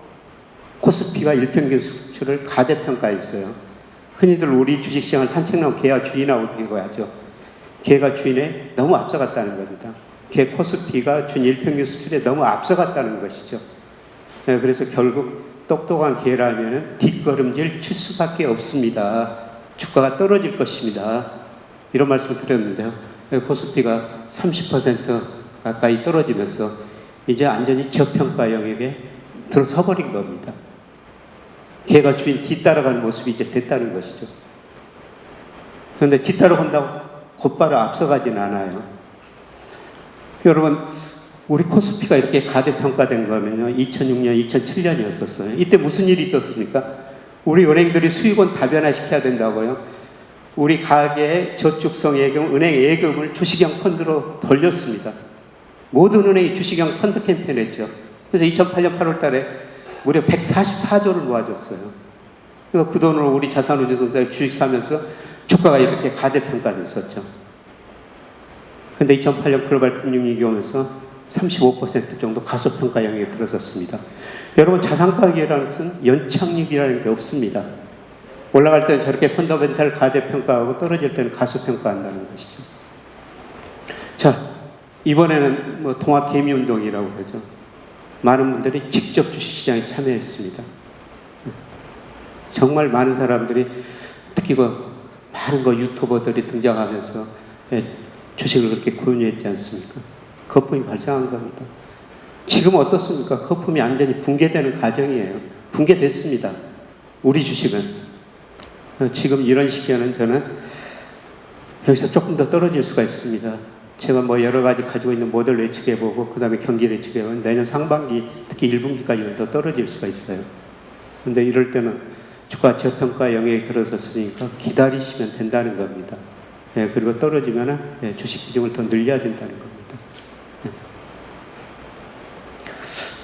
코스피가 일평균 수출을 가대평가했어요. 흔히들 우리 주식시장을 산책 나온 개와 주인하고 비교하죠. 개가 주인에 너무 앞서갔다는 겁니다. 개 코스피가 준 일평균 수출에 너무 앞서갔다는 것이죠. 그래서 결국 똑똑한 개라면 뒷걸음질 칠 수밖에 없습니다. 주가가 떨어질 것입니다. 이런 말씀을 드렸는데요. 코스피가 30% 가까이 떨어지면서 이제 완전히 저평가 영역에 들어서 버린 겁니다. 개가 주인 뒤따라가는 모습이 이제 됐다는 것이죠. 그런데 뒤따라간다고 곧바로 앞서가진 않아요. 여러분, 우리 코스피가 이렇게 가대평가된 거면요, 2006년, 2007년이었었어요. 이때 무슨 일이 있었습니까? 우리 은행들이 수익원 다변화시켜야 된다고요. 우리 가계의 저축성 예금, 은행 예금을 주식형 펀드로 돌렸습니다. 모든 은행이 주식형 펀드 캠페인을 했죠. 그래서 2008년 8월 달에 무려 144조를 모아줬어요. 그래서 그 돈으로 우리 자산운용사에 주식 사면서 주가가 이렇게 가대평가됐었죠. 근데 2008년 글로벌 금융위기 오면서 35% 정도 가소평가 영역에 들어섰습니다. 여러분, 자산가격이라는 것은 연착륙이라는 게 없습니다. 올라갈 때는 저렇게 펀더멘탈 가대평가하고 떨어질 때는 가소평가한다는 것이죠. 자, 이번에는 뭐 통합개미운동이라고 그러죠. 많은 분들이 직접 주식시장에 참여했습니다. 정말 많은 사람들이, 특히 많은 유튜버들이 등장하면서 주식을 그렇게 권유했지 않습니까? 거품이 발생한 겁니다. 지금 어떻습니까? 거품이 완전히 붕괴되는 과정이에요. 붕괴됐습니다. 우리 주식은. 지금 이런 시기에는 저는 여기서 조금 더 떨어질 수가 있습니다. 제가 뭐 여러 가지 가지고 있는 모델 예측해보고, 그 다음에 경기 예측해보고, 내년 상반기, 특히 1분기까지는 더 떨어질 수가 있어요. 근데 이럴 때는 주가 저평가 영역에 들어섰으니까 기다리시면 된다는 겁니다. 그리고 떨어지면은 주식 비중을 더 늘려야 된다는 겁니다.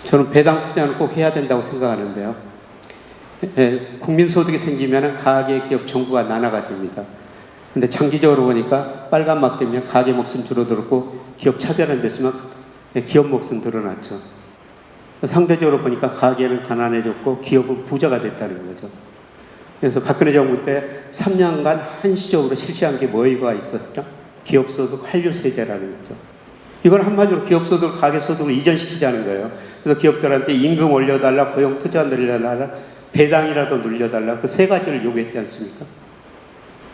저는 배당 투자는 꼭 해야 된다고 생각하는데요. 국민소득이 생기면 가계, 기업, 정부가 나눠가집니다. 근데 장기적으로 보니까 빨간 막 되면 가계 몫은 줄어들었고 기업 차별은 됐으면 기업 몫은 늘어났죠. 상대적으로 보니까 가계는 가난해졌고 기업은 부자가 됐다는 거죠. 그래서 박근혜 정부 때 3년간 한시적으로 실시한 게 뭐가 있었죠? 기업소득 환류세제라는 거죠. 이건 한마디로 기업소득을 가계소득으로 이전시키자는 거예요. 그래서 기업들한테 임금 올려달라, 고용 투자 늘려달라, 배당이라도 늘려달라. 그 세 가지를 요구했지 않습니까?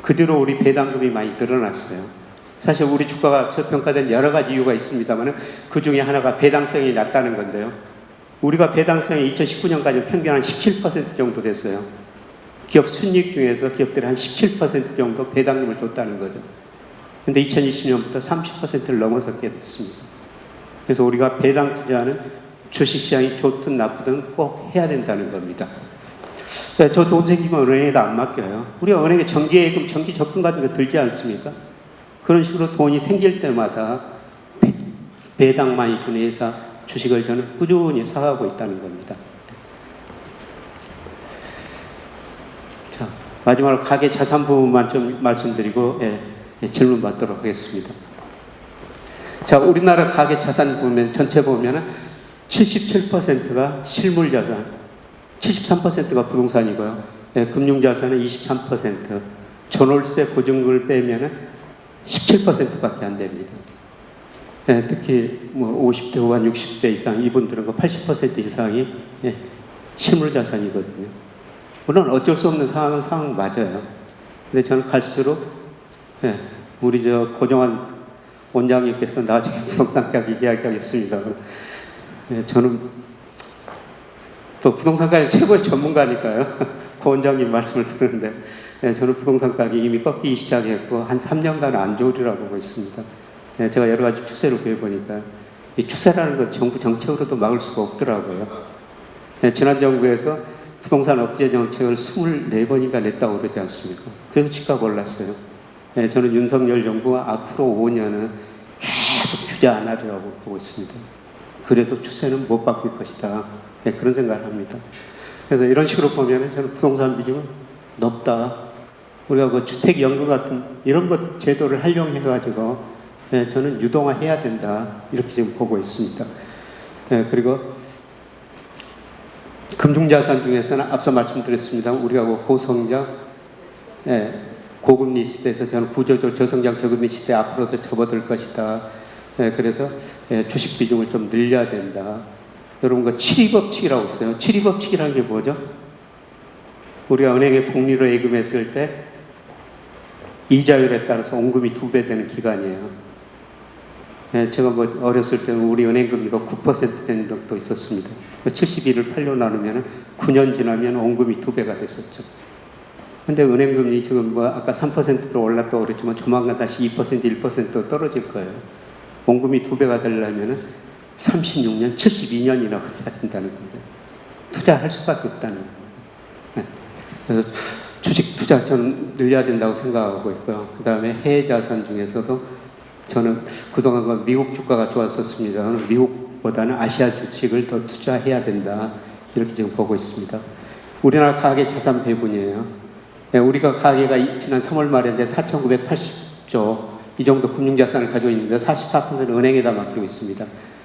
그 뒤로 우리 배당금이 많이 늘어났어요. 사실 우리 주가가 저평가된 여러 가지 이유가 있습니다만 그 중에 하나가 배당성이 낮다는 건데요. 우리가 배당성이 2019년까지 평균 한 17% 정도 됐어요. 기업 순이익 중에서 기업들이 한 17% 정도 배당금을 줬다는 거죠. 근데 2020년부터 30%를 넘어섰게 됐습니다. 그래서 우리가 배당 투자는 주식시장이 좋든 나쁘든 꼭 해야 된다는 겁니다. 저 돈 생기면 은행에다 안 맡겨요. 우리가 은행에 정기예금, 정기 적금 같은 거 들지 않습니까? 그런 식으로 돈이 생길 때마다 배당 많이 주는 회사 주식을 저는 꾸준히 사가고 있다는 겁니다. 자, 마지막으로 가계 자산 부분만 좀 말씀드리고 질문 받도록 하겠습니다. 자, 우리나라 가계 자산 보면 전체 보면은 77%가 실물 자산, 73%가 부동산이고요. 금융자산은 23%, 전월세 보증금을 빼면은 17%밖에 안 됩니다. 특히 뭐 50대 후반, 60대 이상 이분들은 그 80% 이상이 실물 자산이거든요. 물론 어쩔 수 없는 상황은 맞아요. 근데 저는 갈수록 우리 고정환 원장님께서 나중에 부동산 가격 이야기하겠습니다. 저는 또 부동산 가격 최고의 전문가니까요. 고 원장님 말씀을 듣는데 저는 부동산 가격이 이미 꺾이기 시작했고 한 3년간 안 좋으리라고 보고 있습니다. 제가 여러 가지 추세를 구해보니까 이 추세라는 건 정부 정책으로도 막을 수가 없더라고요. 지난 정부에서 부동산 억제 정책을 24번인가 냈다고 그러지 않습니까? 그래서 주가가 올랐어요. 저는 윤석열 정부가 앞으로 5년은 계속 투자 안 하리라고 보고 있습니다. 그래도 추세는 못 바뀔 것이다. 그런 생각을 합니다. 그래서 이런 식으로 보면 저는 부동산 비중은 높다. 우리가 그 주택연금 같은 이런 것 제도를 활용해가지고 저는 유동화해야 된다. 이렇게 지금 보고 있습니다. 그리고 금융자산 중에서는 앞서 말씀드렸습니다. 우리가 고성장, 고금리 시대에서 저는 구조적 저성장 저금리 시대 앞으로도 접어들 것이다. 그래서 주식 비중을 좀 늘려야 된다. 여러분 그 7.2법칙이라고 있어요. 7.2법칙이라는 게 뭐죠? 우리가 은행에 복리로 예금했을 때 이자율에 따라서 원금이 2배 되는 기간이에요. 제가 뭐 어렸을 때는 우리 은행 금리가 9% 되는 적도 있었습니다. 71을 8로 나누면 9년 지나면 원금이 2배가 됐었죠. 근데 은행 금리 지금 뭐 아까 3%로 올랐다고 그랬지만 조만간 다시 2%, 1% 떨어질 거예요. 원금이 2배가 되려면 36년, 72년이나 해야 된다는 건데 투자할 수밖에 없다는 겁니다. 그래서 주식 투자 저는 늘려야 된다고 생각하고 있고요. 그 다음에 해외 자산 중에서도 저는 그동안 미국 주가가 좋았었습니다. 미국보다는 아시아 주식을 더 투자해야 된다. 이렇게 지금 보고 있습니다. 우리나라 가계 자산 배분이에요. 우리가 가계가 지난 3월 말에 이제 4,980조 이 정도 금융자산을 가지고 있는데 44%는 은행에다 맡기고 있습니다.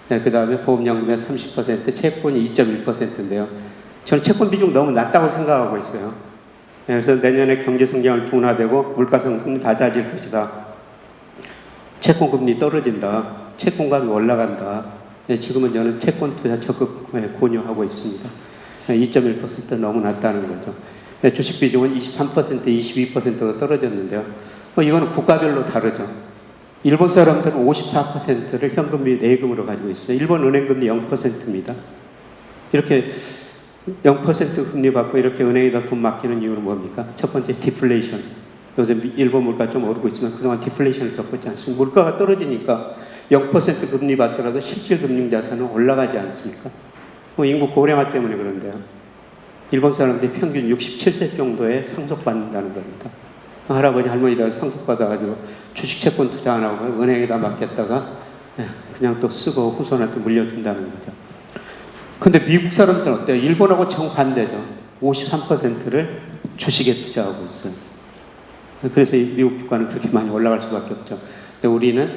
그 다음에 보험연금의 30%, 채권이 2.1%인데요. 저는 채권 비중 너무 낮다고 생각하고 있어요. 그래서 내년에 경제 성장을 둔화되고 물가상승이 낮아질 것이다. 채권 금리 떨어진다. 채권 가격이 올라간다. 지금은 저는 채권 투자 적극 권유하고 있습니다. 2.1% 너무 낮다는 거죠. 주식 비중은 23%, 22%가 떨어졌는데요. 이거는 국가별로 다르죠. 일본 사람들은 54%를 현금 및 내금으로 가지고 있어요. 일본 은행금리 0%입니다. 이렇게 0% 금리 받고 이렇게 은행에다 돈 맡기는 이유는 뭡니까? 첫 번째 디플레이션. 요즘 일본 물가 좀 오르고 있지만 그동안 디플레이션을 겪었지 않습니까? 물가가 떨어지니까 0% 금리 받더라도 실질 금융자산은 올라가지 않습니까? 인구 고령화 때문에 그런데요. 일본 사람들이 평균 67세 정도에 상속받는다는 겁니다. 할아버지 할머니가 상속받아가지고 주식 채권 투자 안 하고 은행에다 맡겼다가 그냥 또 쓰고 후손한테 물려준다는 거죠. 근데 미국 사람들은 어때요? 일본하고 정반대죠. 53%를 주식에 투자하고 있어요. 그래서 미국 주가는 그렇게 많이 올라갈 수밖에 없죠. 근데 우리는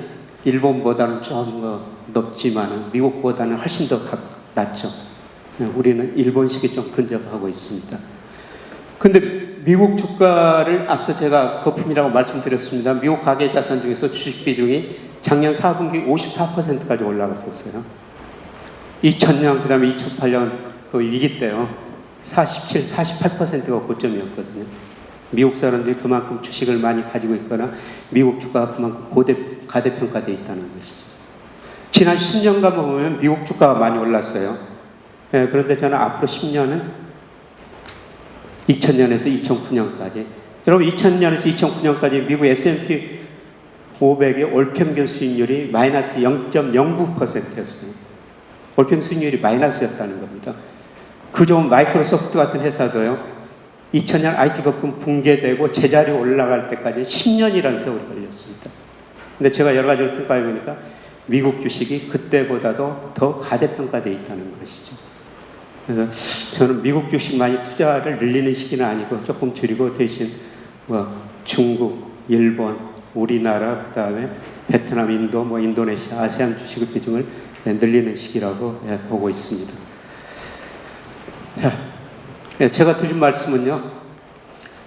일본보다는 좀 높지만 미국보다는 훨씬 더 낮죠. 우리는 일본식이 좀 근접하고 있습니다. 근데 미국 주가를 앞서 제가 거품이라고 말씀드렸습니다. 미국 가계 자산 중에서 주식 비중이 작년 4분기 54%까지 올라갔었어요. 2000년, 그 다음에 2008년 그 위기 때요. 47, 48%가 고점이었거든요. 미국 사람들이 그만큼 주식을 많이 가지고 있거나 미국 주가가 그만큼 가대평가되어 있다는 것이죠. 지난 10년간 보면 미국 주가가 많이 올랐어요. 예, 그런데 저는 앞으로 10년은 2000년에서 2009년까지, 여러분 2000년에서 2009년까지 미국 S&P 500의 올평균 수익률이 마이너스 0.09%였어요. 올평균 수익률이 마이너스였다는 겁니다. 그 좋은 마이크로소프트 같은 회사도요, 2000년 IT 거품 붕괴되고 제자리 올라갈 때까지 10년이라는 세월이 걸렸습니다. 근데 제가 여러 가지를 평가해 보니까 미국 주식이 그때보다도 더 가대평가되어 있다는 것이죠. 그래서 저는 미국 주식 많이 투자를 늘리는 시기는 아니고 조금 줄이고 대신 중국, 일본, 우리나라, 그 다음에 베트남, 인도, 인도네시아, 아세안 주식의 비중을 늘리는 시기라고 보고 있습니다. 자, 제가 드린 말씀은요,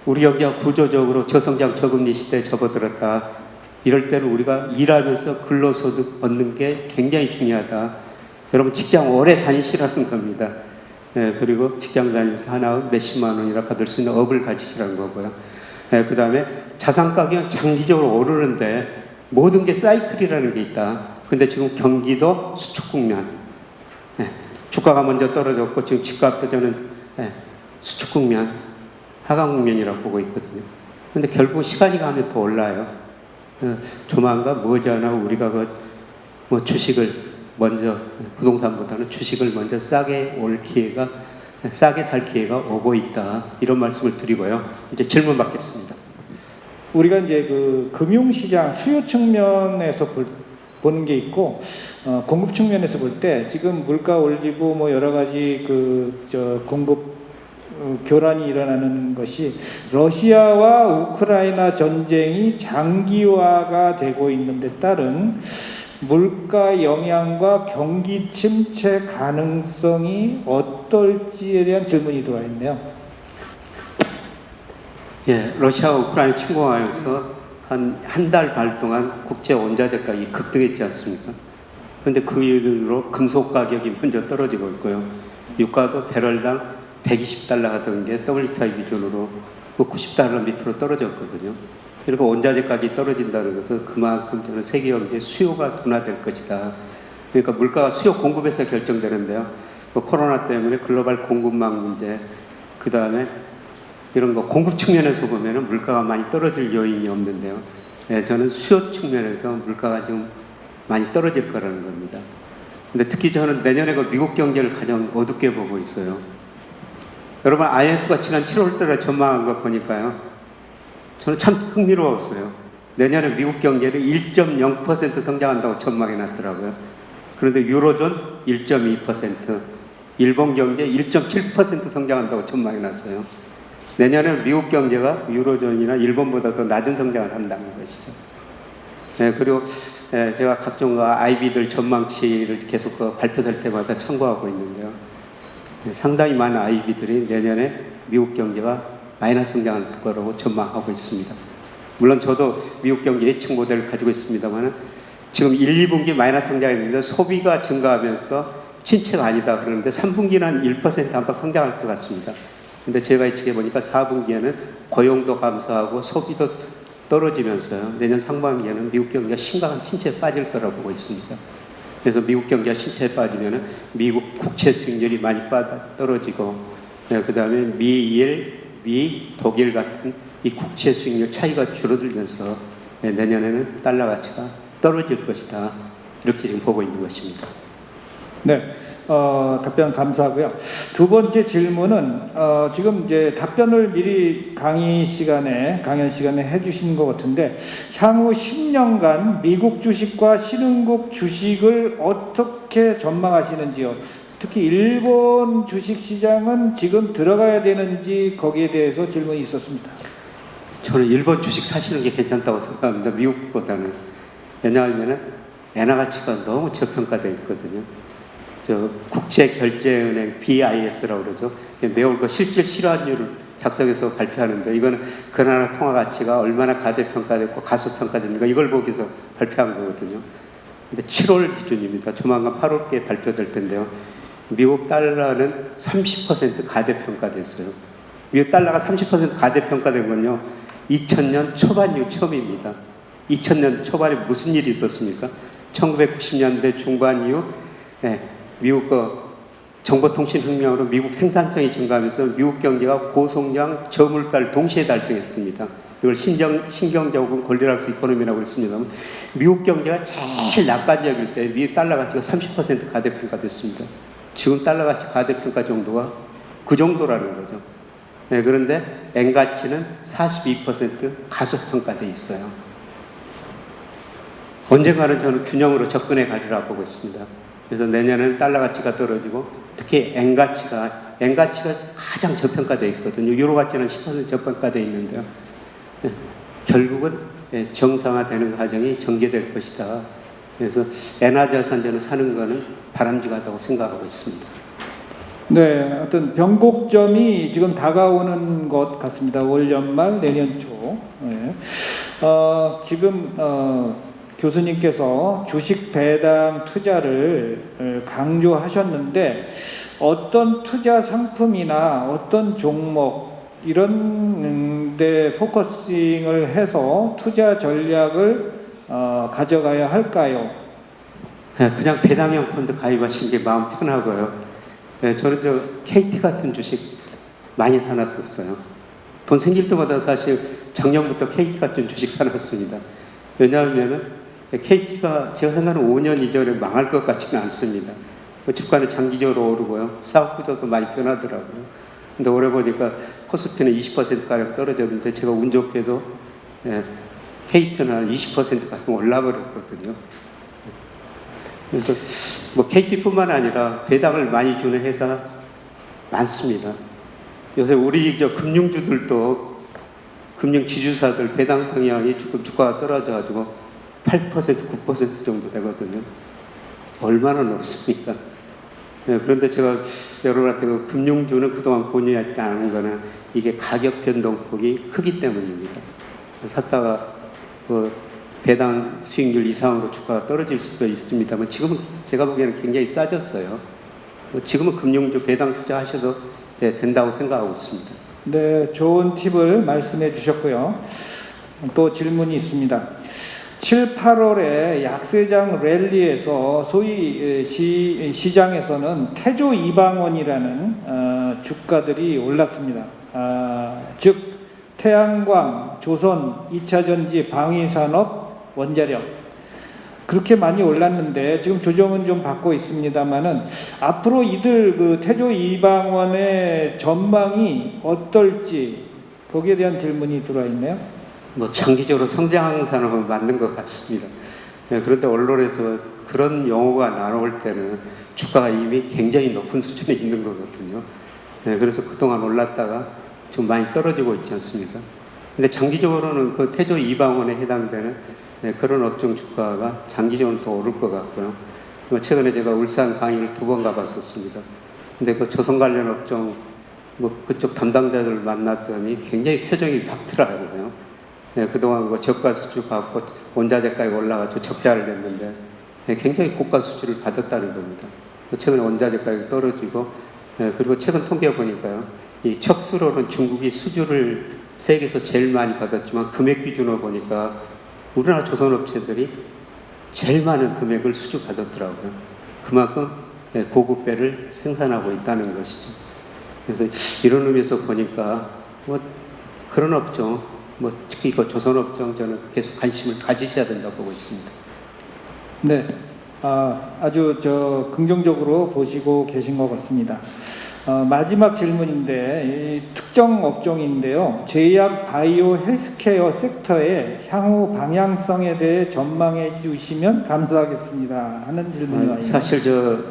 우리 경제가 구조적으로 저성장 저금리 시대에 접어들었다. 이럴 때는 우리가 일하면서 근로소득 얻는 게 굉장히 중요하다. 여러분 직장 오래 다니시라는 겁니다. 그리고 직장 다니면서 하나 몇십만 원이라 받을 수 있는 업을 가지시라는 거고요. 그 다음에 자산 가격은 장기적으로 오르는데 모든 게 사이클이라는 게 있다. 근데 지금 경기도 수축 국면, 주가가 먼저 떨어졌고 지금 집값도 저는 수축 국면, 하강 국면이라고 보고 있거든요. 근데 결국 시간이 가면 더 올라요. 조만간 머지않아 우리가 주식을 먼저, 부동산보다는 주식을 먼저 싸게 살 기회가 오고 있다. 이런 말씀을 드리고요. 이제 질문 받겠습니다. 우리가 이제 그 금융시장 수요 측면에서 보는 게 있고, 공급 측면에서 볼 때 지금 물가 올리고 여러 가지 공급 교란이 일어나는 것이 러시아와 우크라이나 전쟁이 장기화가 되고 있는 데 따른 물가 영향과 경기 침체 가능성이 어떨지에 대한 질문이 들어와 있네요. 예, 러시아와 우크라이나 침공하면서 한 달 반 동안 국제 원자재 가격이 급등했지 않습니까? 그런데 그 이후로 금속 가격이 먼저 떨어지고 있고요. 유가도 배럴당 120달러 하던 게 WTI 기준으로 90달러 밑으로 떨어졌거든요. 그리고 원자재 가격이 떨어진다는 것은 그만큼 저는 세계 경제 수요가 둔화될 것이다. 그러니까 물가가 수요 공급에서 결정되는데요. 코로나 때문에 글로벌 공급망 문제, 그 다음에 이런 거 공급 측면에서 보면은 물가가 많이 떨어질 요인이 없는데요. 저는 수요 측면에서 물가가 좀 많이 떨어질 거라는 겁니다. 근데 특히 저는 내년에 미국 경제를 가장 어둡게 보고 있어요. 여러분 IMF가 지난 7월 달에 전망한 거 보니까요, 저는 참 흥미로웠어요. 내년에 미국 경제를 1.0% 성장한다고 전망해 놨더라고요. 그런데 유로존 1.2%, 일본 경제 1.7% 성장한다고 전망해 놨어요. 내년에 미국 경제가 유로존이나 일본보다 더 낮은 성장을 한다는 것이죠. 그리고 제가 각종 IB들 전망치를 계속 발표될 때마다 참고하고 있는데요. 상당히 많은 IB들이 내년에 미국 경제가 마이너스 성장할 거라고 전망하고 있습니다. 물론 저도 미국 경제 예측 모델을 가지고 있습니다만 지금 1, 2분기 마이너스 성장했는데 소비가 증가하면서 침체가 아니다 그러는데 3분기는 한 1% 안팎 성장할 것 같습니다. 근데 제가 예측해 보니까 4분기에는 고용도 감소하고 소비도 떨어지면서요. 내년 상반기에는 미국 경제가 심각한 침체에 빠질 거라고 보고 있습니다. 그래서 미국 경제가 침체에 빠지면은 미국 국채 수익률이 많이 떨어지고, 그 다음에 미, 독일 같은 이 국채 수익률 차이가 줄어들면서 내년에는 달러 가치가 떨어질 것이다. 이렇게 지금 보고 있는 것입니다. 네. 답변 감사하고요. 두 번째 질문은 지금 이제 답변을 미리 강연 시간에 해주신 것 같은데, 향후 10년간 미국 주식과 신흥국 주식을 어떻게 전망하시는지요? 특히 일본 주식 시장은 지금 들어가야 되는지 거기에 대해서 질문이 있었습니다. 저는 일본 주식 사시는 게 괜찮다고 생각합니다. 미국보다는. 왜냐하면 엔화 가치가 너무 저평가되어 있거든요. 국제결제은행 BIS라고 그러죠. 매월 실질 실환율을 작성해서 발표하는데, 이거는 그 나라 통화 가치가 얼마나 가대평가됐고 가소평가됩니까? 이걸 보기 위해서 발표한 거거든요. 근데 7월 기준입니다. 조만간 8월께 발표될 텐데요. 미국 달러는 30% 가대평가됐어요. 미국 달러가 30% 가대평가된 건요, 2000년 초반 이후 처음입니다. 2000년 초반에 무슨 일이 있었습니까? 1990년대 중반 이후 미국 정보통신혁명으로 미국 생산성이 증가하면서 미국 경제가 고성장 저물가를 동시에 달성했습니다. 이걸 신경제국은 골디락스 이코노미라고 했습니다. 미국 경제가 제일 낙관적일 때 미국 달러 가치가 30% 가대평가됐습니다. 지금 달러 가치 가대평가 정도가 그 정도라는 거죠. 그런데 엔 가치는 42% 가소평가돼 있어요. 언젠가는 저는 균형으로 접근해 가리라고 보고 있습니다. 그래서 내년에는 달러 가치가 떨어지고 특히 엔 가치가 가장 저평가되어 있거든요. 유로 가치는 10% 저평가되어 있는데요. 결국은 정상화되는 과정이 전개될 것이다. 그래서 엔화 자산제를 사는 것은 바람직하다고 생각하고 있습니다. 네, 어떤 변곡점이 지금 다가오는 것 같습니다. 올 연말, 내년 초. 네. 지금 교수님께서 주식 배당 투자를 강조하셨는데 어떤 투자 상품이나 어떤 종목 이런 데 포커싱을 해서 투자 전략을 가져가야 할까요? 그냥 배당형 펀드 가입하신 게 마음 편하고요. 저는 KT 같은 주식 많이 사놨었어요. 돈 생길 때마다 사실 작년부터 KT 같은 주식 사놨습니다. 왜냐하면 KT가 제가 생각하는 5년 이전에 망할 것 같지는 않습니다. 주가는 장기적으로 오르고요. 사업 구조도 많이 변하더라고요. 근데 올해 보니까 코스피는 20%가량 떨어졌는데 제가 운 좋게도 KT는 20%가량 올라버렸거든요. 그래서 뭐 KT뿐만 아니라 배당을 많이 주는 회사 많습니다. 요새 우리 금융주들도 금융지주사들 배당 성향이 조금 주가가 떨어져가지고 8%, 9% 정도 되거든요. 얼마나 높습니까? 그런데 제가 여러분한테 금융주는 그동안 권유하지 않은 거는 이게 가격 변동폭이 크기 때문입니다. 샀다가 배당 수익률 이상으로 주가가 떨어질 수도 있습니다만 지금은 제가 보기에는 굉장히 싸졌어요. 지금은 금융주 배당 투자하셔도 된다고 생각하고 있습니다. 네, 좋은 팁을 말씀해 주셨고요. 또 질문이 있습니다. 7, 8월에 약세장 랠리에서 소위 시장에서는 태조 이방원이라는 주가들이 올랐습니다. 즉 태양광, 조선, 2차전지, 방위산업, 원자력 그렇게 많이 올랐는데 지금 조정은 좀 받고 있습니다만은 앞으로 이들 태조 이방원의 전망이 어떨지 거기에 대한 질문이 들어와 있네요. 장기적으로 성장 산업은 맞는 것 같습니다. 그런데 언론에서 그런 용어가 나올 때는 주가가 이미 굉장히 높은 수준에 있는 거거든요. 그래서 그동안 올랐다가 좀 많이 떨어지고 있지 않습니까? 근데 장기적으로는 그 태조 이방원에 해당되는 그런 업종 주가가 장기적으로 더 오를 것 같고요. 최근에 제가 울산 강의를 2번 가봤었습니다. 근데 그 조선 관련 업종 그쪽 담당자들 만났더니 굉장히 표정이 밝더라고요. 그동안 저가 수출 받고 원자재가가 올라가지고 적자를 냈는데 굉장히 고가 수출을 받았다는 겁니다. 최근에 원자재가가 떨어지고 그리고 최근 통계 보니까요. 이 척수로는 중국이 수주를 세계에서 제일 많이 받았지만 금액 기준으로 보니까 우리나라 조선업체들이 제일 많은 금액을 수주 받았더라고요. 그만큼 고급배를 생산하고 있다는 것이죠. 그래서 이런 의미에서 보니까 그런 업종 특히 조선업종 저는 계속 관심을 가지셔야 된다고 보고 있습니다. 네, 아주 긍정적으로 보시고 계신 것 같습니다. 마지막 질문인데 특정 업종인데요. 제약, 바이오, 헬스케어 섹터의 향후 방향성에 대해 전망해 주시면 감사하겠습니다. 하는 질문이 와 있습니다. 사실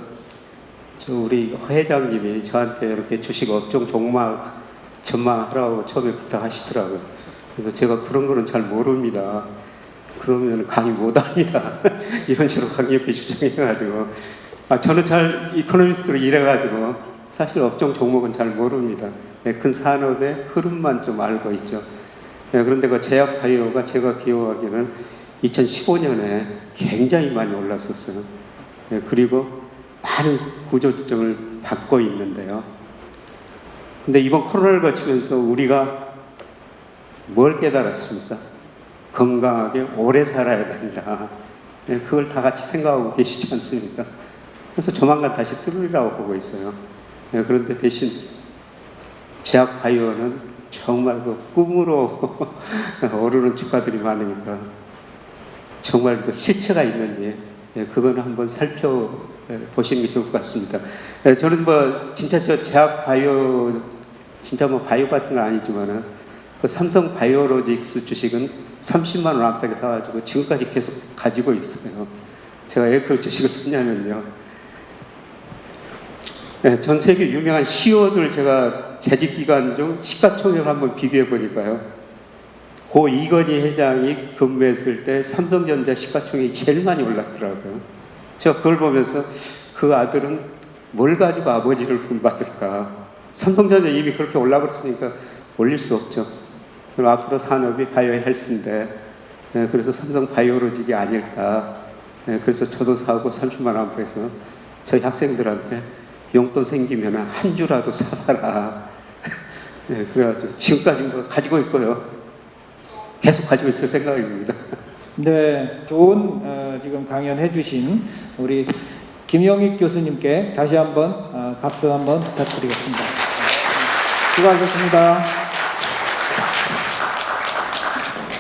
우리 회장님이 저한테 이렇게 주식 업종 종막 전망하라고 처음에 부탁하시더라고요. 그래서 제가 그런 거는 잘 모릅니다. 그러면 강의 못 합니다. 이런 식으로 강력히 주장해가지고 저는 잘 이코노미스트로 일해가지고 사실 업종 종목은 잘 모릅니다. 큰 산업의 흐름만 좀 알고 있죠. 그런데 그 제약 바이오가 제가 기억하기에는 2015년에 굉장히 많이 올랐었어요. 그리고 많은 구조조정을 받고 있는데요. 근데 이번 코로나를 거치면서 우리가 뭘 깨달았습니까? 건강하게 오래 살아야 된다. 그걸 다 같이 생각하고 계시지 않습니까? 그래서 조만간 다시 뚫으리라고 보고 있어요. 그런데 대신 제약 바이오는 정말 그 꿈으로 오르는 주가들이 많으니까 정말 그 실체가 있는지 그거는 한번 살펴보시는 게 좋을 것 같습니다. 저는 뭐 진짜 저 제약 바이오 진짜 뭐 바이오 같은 건 아니지만은 그 삼성 바이오로직스 주식은 30만 원 안팎에 사가지고 지금까지 계속 가지고 있어요. 제가 왜 그 주식을 쓰냐면요. 전 세계 유명한 CEO들 제가 재직 기간 중 시가총액을 한번 비교해 보니까요. 고 이건희 회장이 근무했을 때 삼성전자 시가총액이 제일 많이 올랐더라고요. 제가 그걸 보면서 그 아들은 뭘 가지고 아버지를 본받을까. 삼성전자 이미 그렇게 올라버렸으니까 올릴 수 없죠. 그럼 앞으로 산업이 바이오 헬스인데, 그래서 삼성 바이오로직이 아닐까. 그래서 저도 사고 30만 원 안에서 저희 학생들한테 용돈 생기면 한 주라도 사라. 그래가지고 지금까지 뭐 가지고 있고요. 계속 가지고 있을 생각입니다. 네, 좋은 지금 강연해 주신 우리 김영익 교수님께 다시 한번 박수 한번 부탁드리겠습니다. 수고하셨습니다.